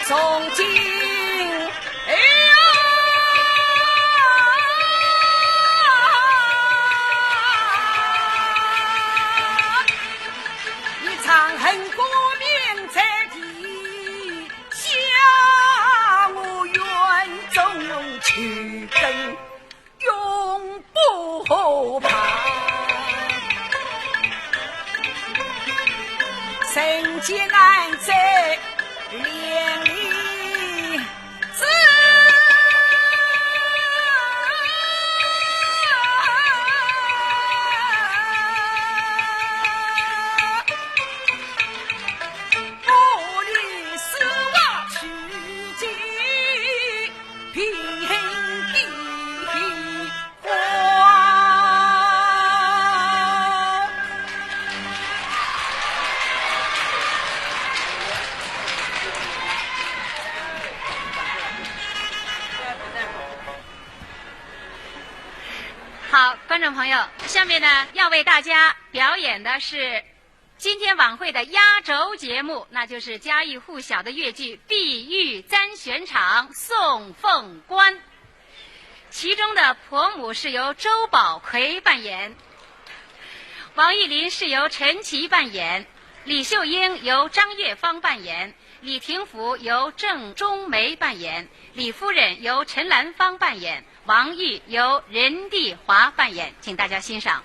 Speaker 8: 从今哎呀一场恨国命在地下我愿纵去根永不怕圣洁安在连理自不离丝袜取经平地花
Speaker 4: 好，观众朋友，下面呢要为大家表演的是今天晚会的压轴节目，那就是家喻户晓的越剧《碧玉簪旋场送凤冠》，其中的婆母是由周宝奎扮演，王玉林是由陈琦扮演，李秀英由张月芳扮演，李廷福由郑中梅扮演，李夫人由陈兰芳扮演，王玉由任地华扮演，请大家欣赏。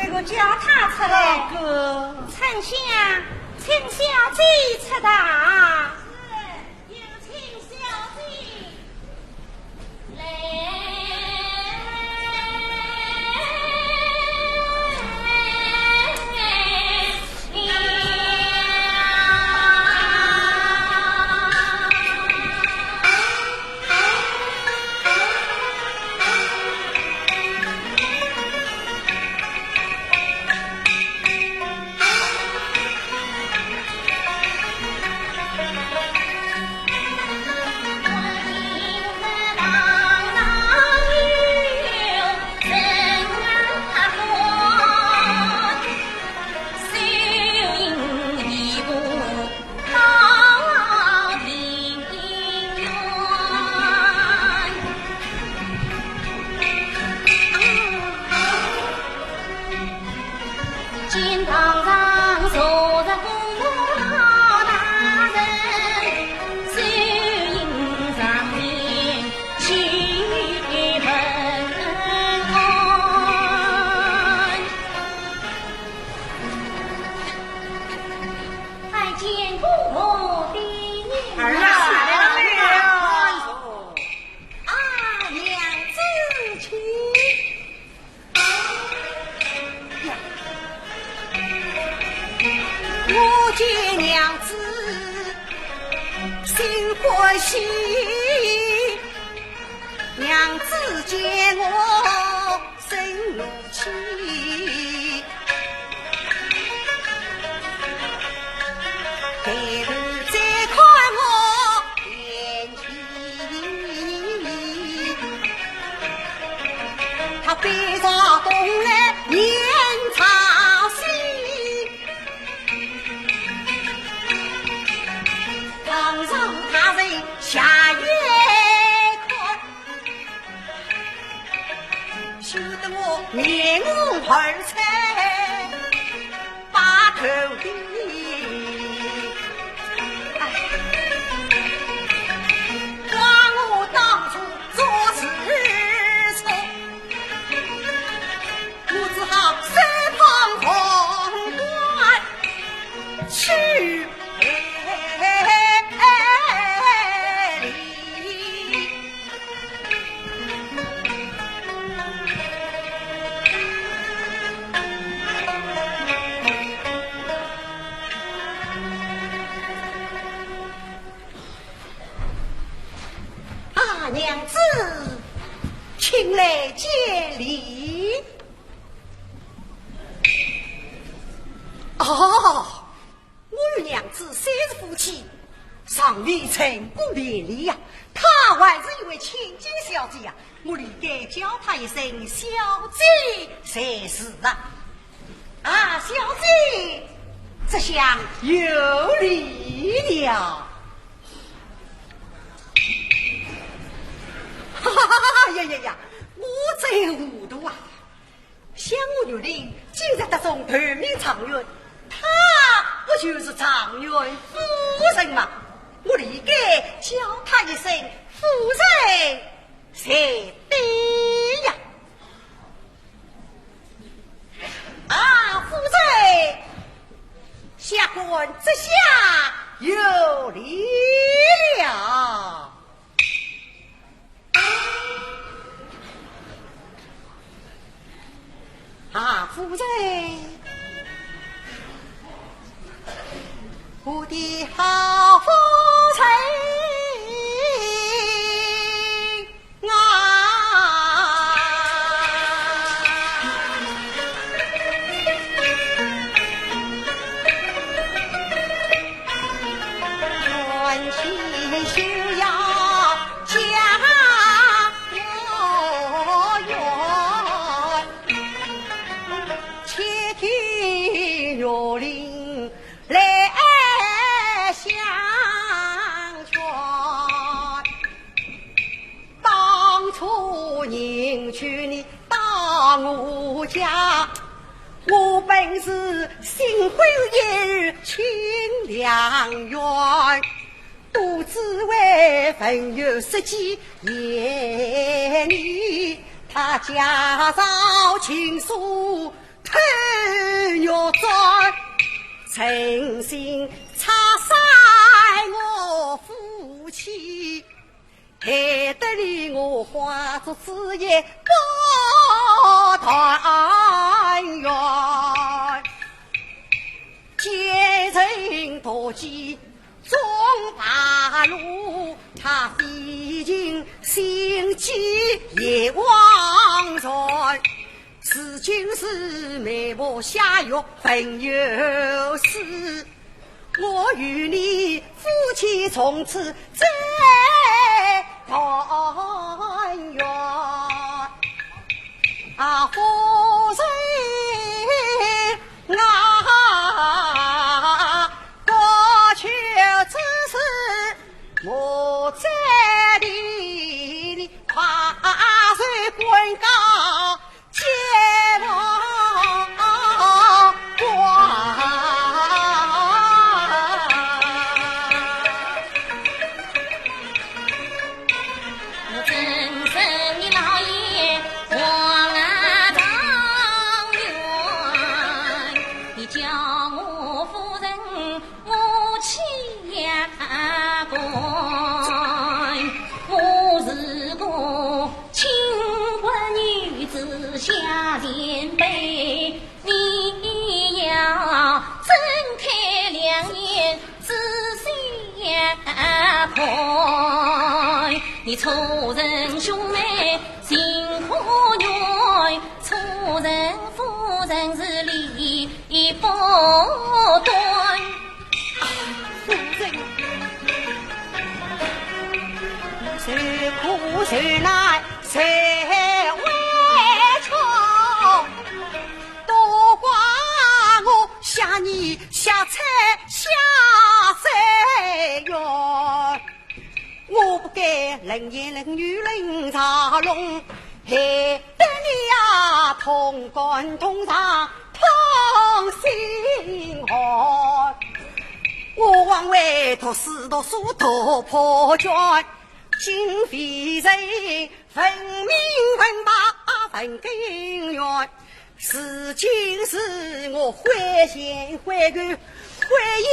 Speaker 7: 这个叫他出来，
Speaker 8: 哥，
Speaker 7: 丞相，请小姐出堂。
Speaker 6: 是，有请小姐来。
Speaker 7: 欢喜，娘子见我心如泣，抬头再看我眼睛，他背上东来年长心，堂上他人下月看，羞得我面红耳赤把头低。娘子，请来见礼。哦，我与娘子虽是夫妻，尚未成过连理呀。她还是一位千金小姐呀，我理该叫她一声小姐才是啊。啊，小姐，这下有礼了。哈哈哈呀呀呀！我真糊涂啊！想我女人竟然得中头名状元，她不就是状元夫人吗？我理该叫她一声夫人才对呀！啊，夫人，下官这下有礼了。啊，夫人，我的好夫人啊，冤情休要将我冤。且听若令来相劝，当初迎娶你到我家，我本是心灰意日情良缘，独自为朋友设计夜里，他家造情书
Speaker 9: 偷肉赚，诚心插晒我夫妻，害得你我花烛之夜不团圆。奸臣夺计中八路，他毕竟心机也枉然。此今是眉目下药分有事，我与你夫妻从此再团圆。啊，夫人啊，过去之事我在理，跨水滚高结王冠。
Speaker 6: 真正的老爷王状元，你叫我夫人我妻管，我是个清官女子下前辈，你要睁开两眼仔细看，你错人兄妹心可原，错人夫人是理不端。
Speaker 9: 夫人谁苦谁难谁委屈，都怪我下你下菜下三月，我不该冷言冷语冷茶笼，害得你呀同甘同尝痛心寒。我枉为读书读书读破卷，今非人分明分把分根源，是今是我悔先悔旧悔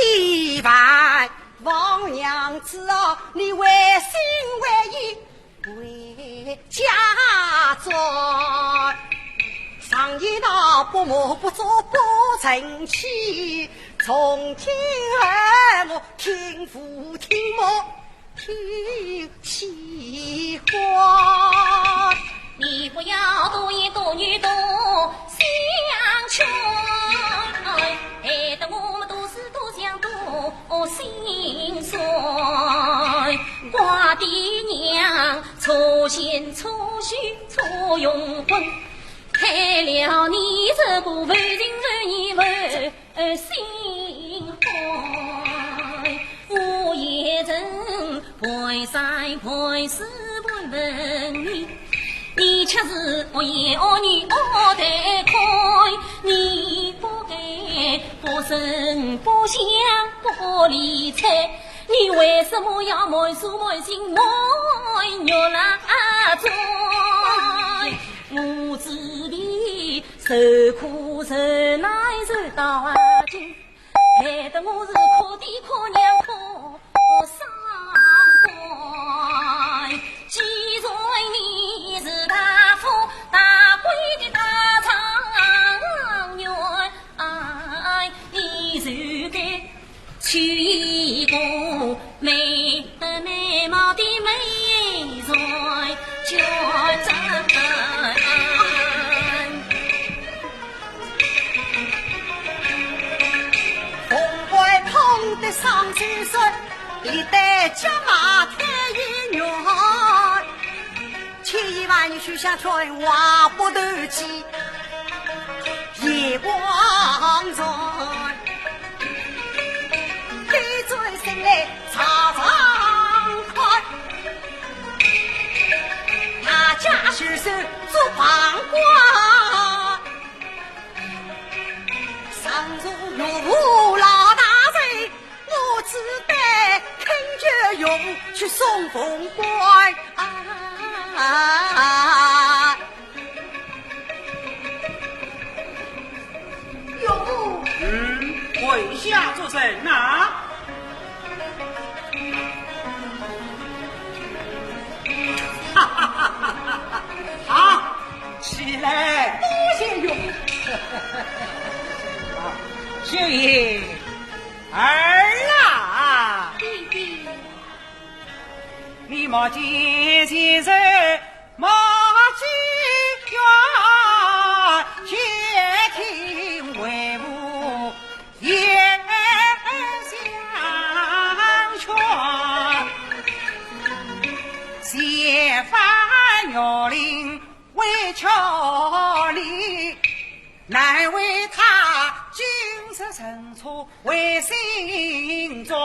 Speaker 9: 一番。王娘子啊，你为心为义为家转，上一道不默不作不成器，从今儿我听父听母听喜欢。
Speaker 6: 你不要多言多语多相劝，害得我们多思多想多心酸。寡爹娘错贤错婿错用婚，害了你这个为人人为心怀。我也曾陪山陪水陪问你，你却是我言我女我得开，你不该不声不响不理睬，你为什么要瞒书瞒心瞒肉来做？我自己受苦受难受到今，害得我是可爹可娘可伤官。既然你是大富大贵的大状元，你就该娶一个美得美貌的美人就真。
Speaker 9: 红怪碰得上去手，一代家马太一员，千亿万你许下春话不斗鸡夜光转，对嘴生来常常快，大家学手做旁观，上如有无老大人，我只得恳求用去送凤冠
Speaker 8: 神呐！哈哈哈哈哈！好，起来，多谢用。秀英，儿啊，
Speaker 5: 弟弟，
Speaker 8: 你莫见先生莫见冤，且听为母言相劝。先犯岳林为巧理，难为他君子臣错为心专。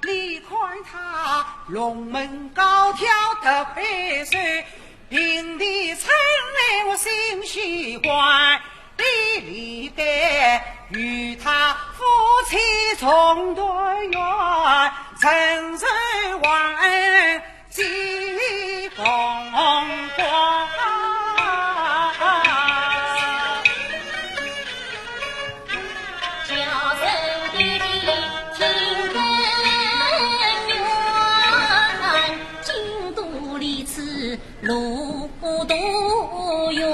Speaker 8: 你看他龙门高挑的会水，平地称来我心喜欢。你理该与他夫妻重团圆，陈水万恩几风光。
Speaker 5: 路多远，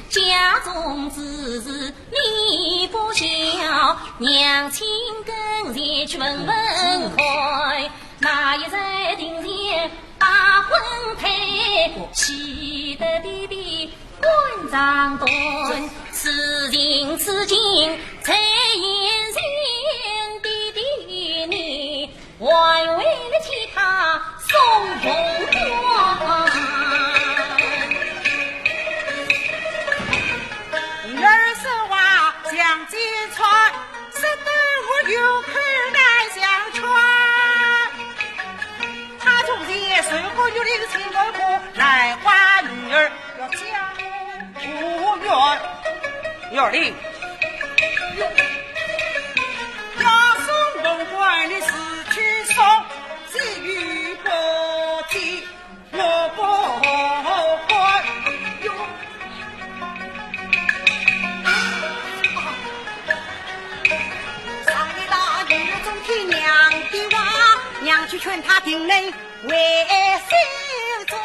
Speaker 5: 家中之事你不晓，娘亲跟前去问问看。那一日定前把婚配，喜得弟弟官长端，此情此景才言行，弟弟你还为了替他送红光。
Speaker 8: 儿说话像金川，使得我有口难相劝。他从前受过岳林亲哥哥，来花女儿要家无怨。岳林要送龙冠的死去送，至于不提我不管。上一大女儿总听娘的话，娘去劝他定内为心做，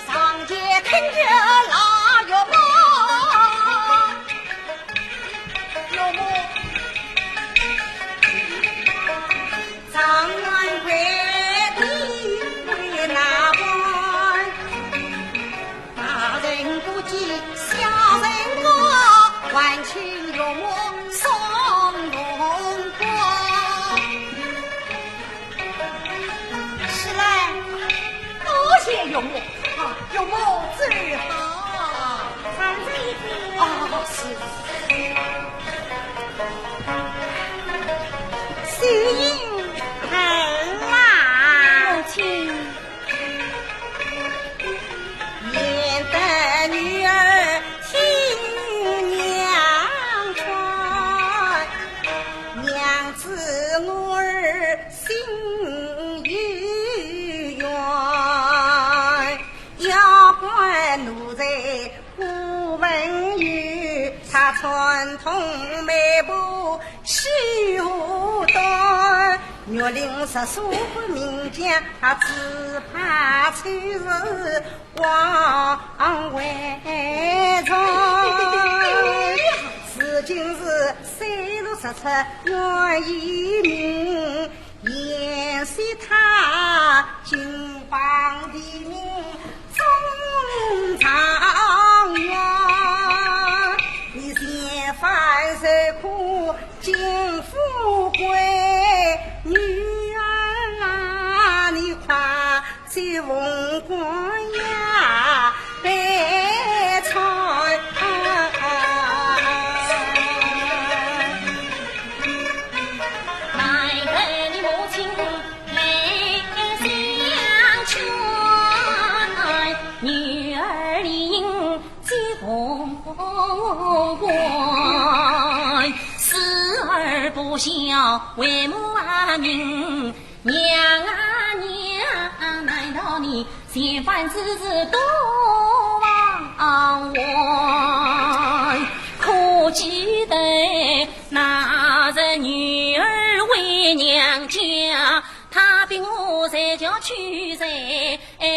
Speaker 8: 上街看着拉哟么哟么，张安贵的为哪般？大人不计小人过，还请哟么送龙光。是来，多谢哟么啊，哟么最好。站这一边啊，是。秀英儿啊，
Speaker 5: 母亲，
Speaker 8: 免得女儿听娘传，娘子我儿心有缘，要管奴才不文语，他传统美步修道，岳林十数个名将，他只怕丑事往外传。此今是三路十出愿一名，延续他金榜题名中状元。你先犯受苦尽富贵，女儿啊，你快去凤冠呀来穿。
Speaker 5: 乃得你母亲来相劝，女儿领接凤冠，死而不孝为母啊命，娘啊娘，难道你嫌犯之子多枉我？可记得那日女儿回娘家，她比我才叫娶在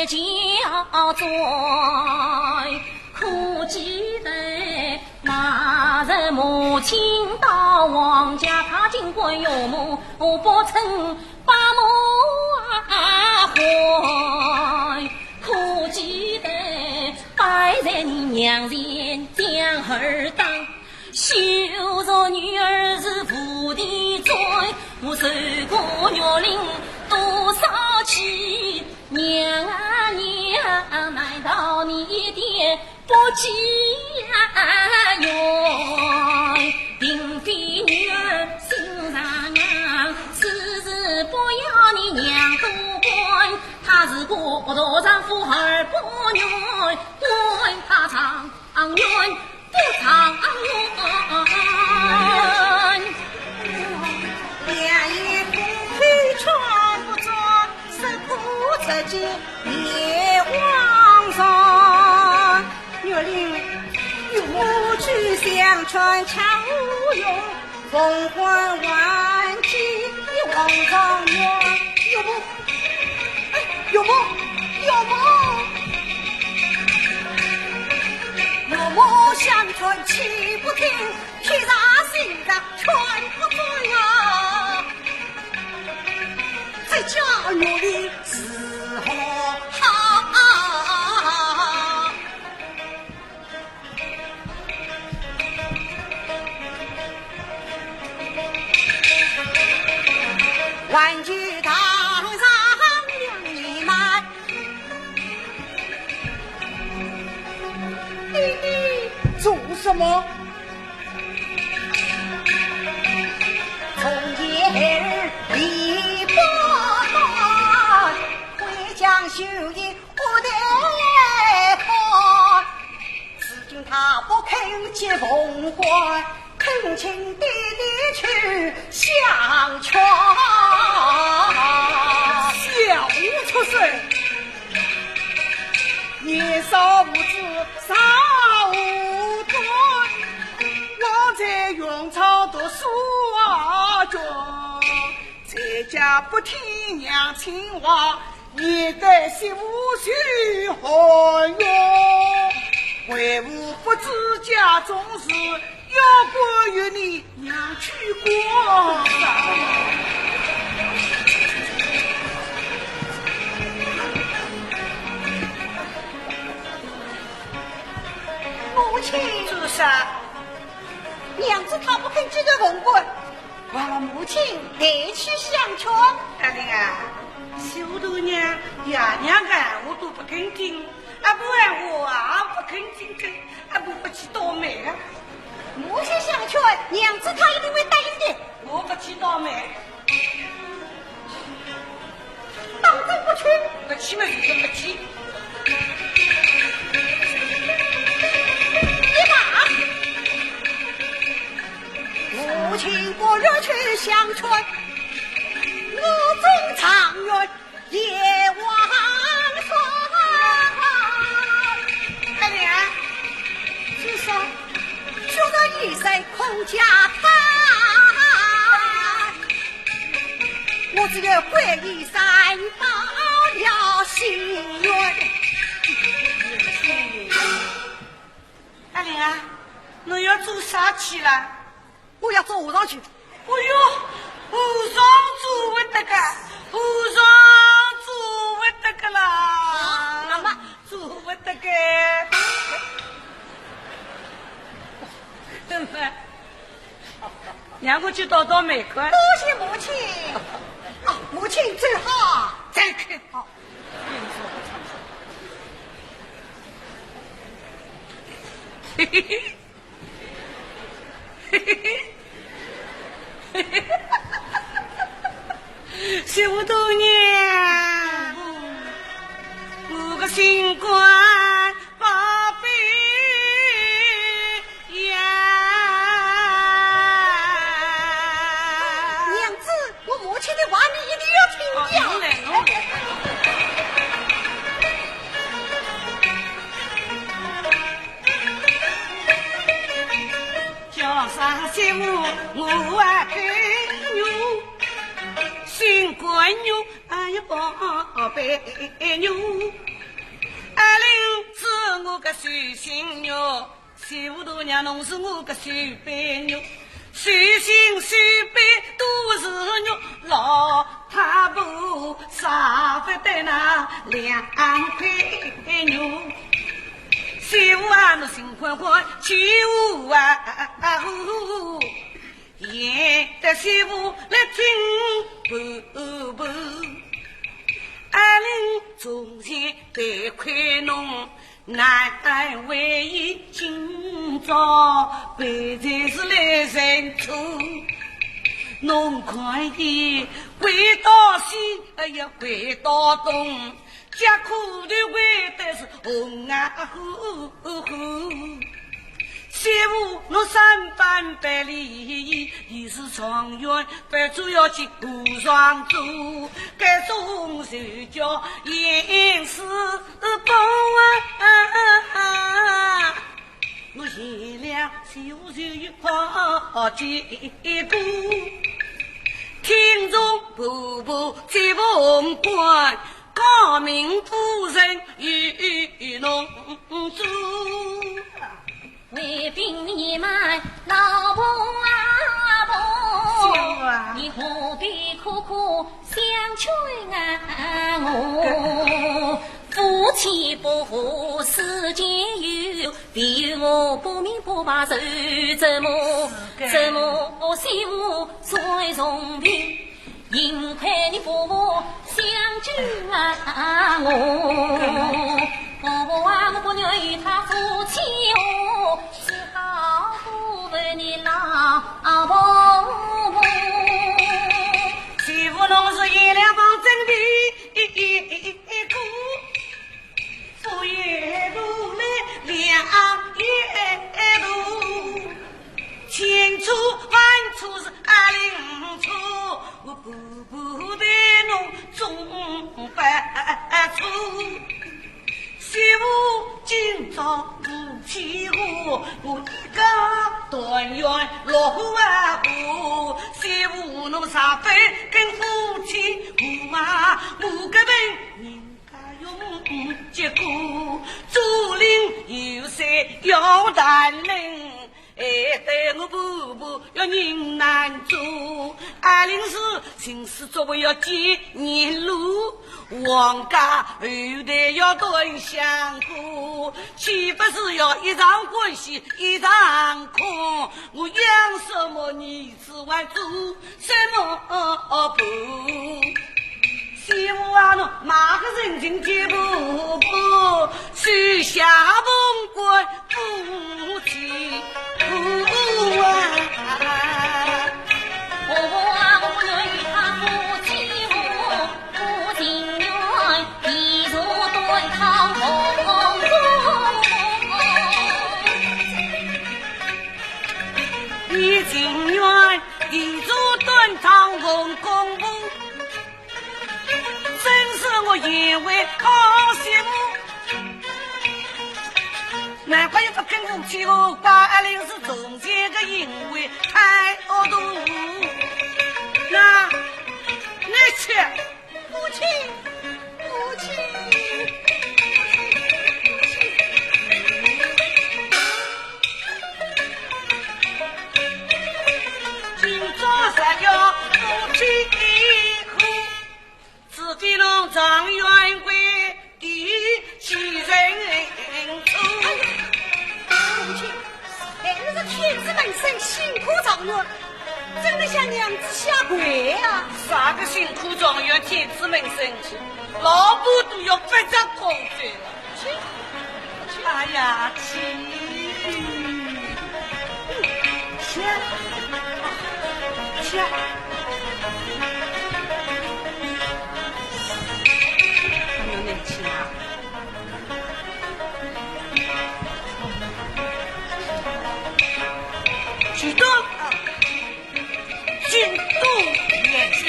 Speaker 5: 家中，可记得那日母亲到王家，她经过岳母不曾把我还，可记得摆在你娘前将儿当，羞辱女儿是父的罪，我受过虐龄多少气，娘啊娘，难道你一点不记怨？并非女儿心上娘，此事不要你娘多管，他是个大丈夫而不怨，愿他长冤不长冤。
Speaker 9: 两眼空飞穿不着，手不着急灭皇上。月令与母去相传常无用，凤凰万计皇上冤。有母，有母，有母，有母相传气不听，披上心上全不准啊！在家努力是何好？玩具堂上两年满，弟弟做什么？从前李伯南会将兄弟不得看，至今他不肯结凤冠，恳请弟弟去相劝。
Speaker 8: 小出生，年少无知少无端，我在元朝读书中，在家不听娘亲话，你的媳妇许寒冤，为吾不知家中事，要关于你娘去过。
Speaker 9: 母亲，
Speaker 8: 这啥？
Speaker 9: 娘子她不肯接受凤冠，我母亲得去相劝。
Speaker 8: 大玲啊，小头娘爷娘干我都不肯听，啊不然我啊不肯听听，啊不去倒霉啊。
Speaker 9: 母亲相劝，娘子她一定会答应的。
Speaker 8: 我不去倒霉，
Speaker 9: 当真不去？
Speaker 8: 不去嘛就不去。
Speaker 9: 母亲不若去相劝，我总常愿也忘双。
Speaker 8: 大娘，
Speaker 9: 至少就这一生空家谈，我只有归一山报了心愿。
Speaker 8: 大玲啊，侬要做啥去了？
Speaker 9: 我要走上去。
Speaker 8: 哎呦，和尚做不得个，和尚做不得个啦！
Speaker 9: 妈妈
Speaker 8: 做不得个。娘过去倒霉快。
Speaker 9: 多谢母亲。啊，母亲最好。
Speaker 8: 再看。
Speaker 9: 好。
Speaker 8: 嘿嘿嘿。小头娘，我个新官宝贝呀！
Speaker 9: 娘子，我母亲的话你一定要听讲。
Speaker 8: 家媳妇我啊给牛，新官牛俺也宝贝牛，俺领是我个随心牛，媳妇大娘侬是我个随背牛，随心随背都是牛，老太婆杀不得那2块牛。媳妇啊，侬心欢欢，起舞啊！演的媳妇来听婆婆，俺领从前得块农，难为一今朝背才是来人处。侬快点回到西，哎呀回到东。家苦的为的是红啊呼呼，媳妇侬3班百里，你是状元，白主要去鼓上走，该种手叫严丝包啊！我贤良媳妇就一跑结果，听众婆婆在凤冠。高明夫人与农主，
Speaker 5: 为兵你们老婆婆，你何必苦苦相劝我？夫妻不和世间有，必有我不明不白受折磨，折磨媳妇最重病。幸亏你婆婆相救我，婆婆啊，我不愿与他夫妻哦，只好不问你老婆。
Speaker 8: 媳妇侬是一两方真的姑，夫也如来两也如，千处万处是205处。我步步的侬总白出，媳妇今朝不起我，我一个团圆6万户，媳妇侬啥辈跟夫妻我啊5个本人家用结果，竹林有山要担人。对我婆婆要人难做，俺领是行事作为要见年路，王家后代要蹲香锅，岂不是要一场欢喜一场空？我养什么儿子还做什么婆？媳妇啊，侬马个人情接婆婆，许下凤冠夫妻苦啊！
Speaker 5: 婆婆啊，我不愿与他夫妻和，不情愿一如断肠红
Speaker 8: 公，你情愿一如断肠红公公。真是我眼为好媳妇，难怪又不跟夫妻哦，挂领是中间的因为太恶毒。那去
Speaker 9: 夫妻夫妻，
Speaker 8: 今朝才要夫妻自己弄状元归第7人处。
Speaker 9: 父亲，那个天子门生辛苦状元，真的向娘子下跪啊！
Speaker 8: 啥个辛苦状元天子门生，老婆都要不着公罪了。哎呀，去。举动，进度也是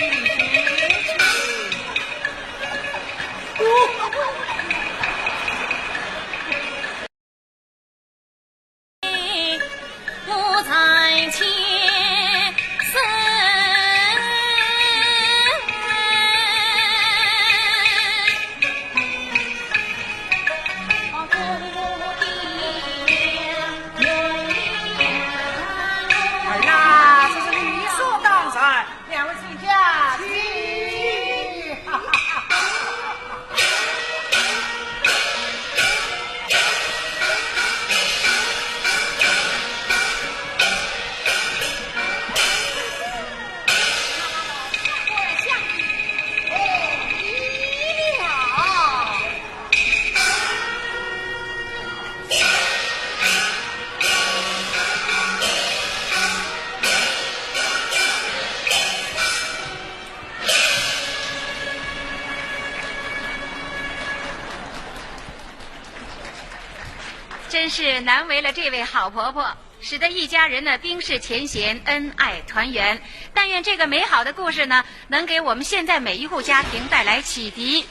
Speaker 5: 我在前。
Speaker 4: 是难为了这位好婆婆，使得一家人呢冰释前嫌，恩爱团圆。但愿这个美好的故事呢，能给我们现在每一户家庭带来启迪。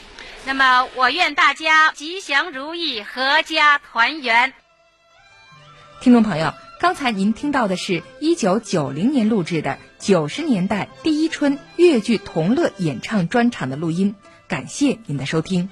Speaker 4: 那么，我愿大家吉祥如意，阖家团圆。
Speaker 3: 听众朋友，刚才您听到的是1990年录制的90年代第一春粤剧同乐演唱专场的录音，感谢您的收听。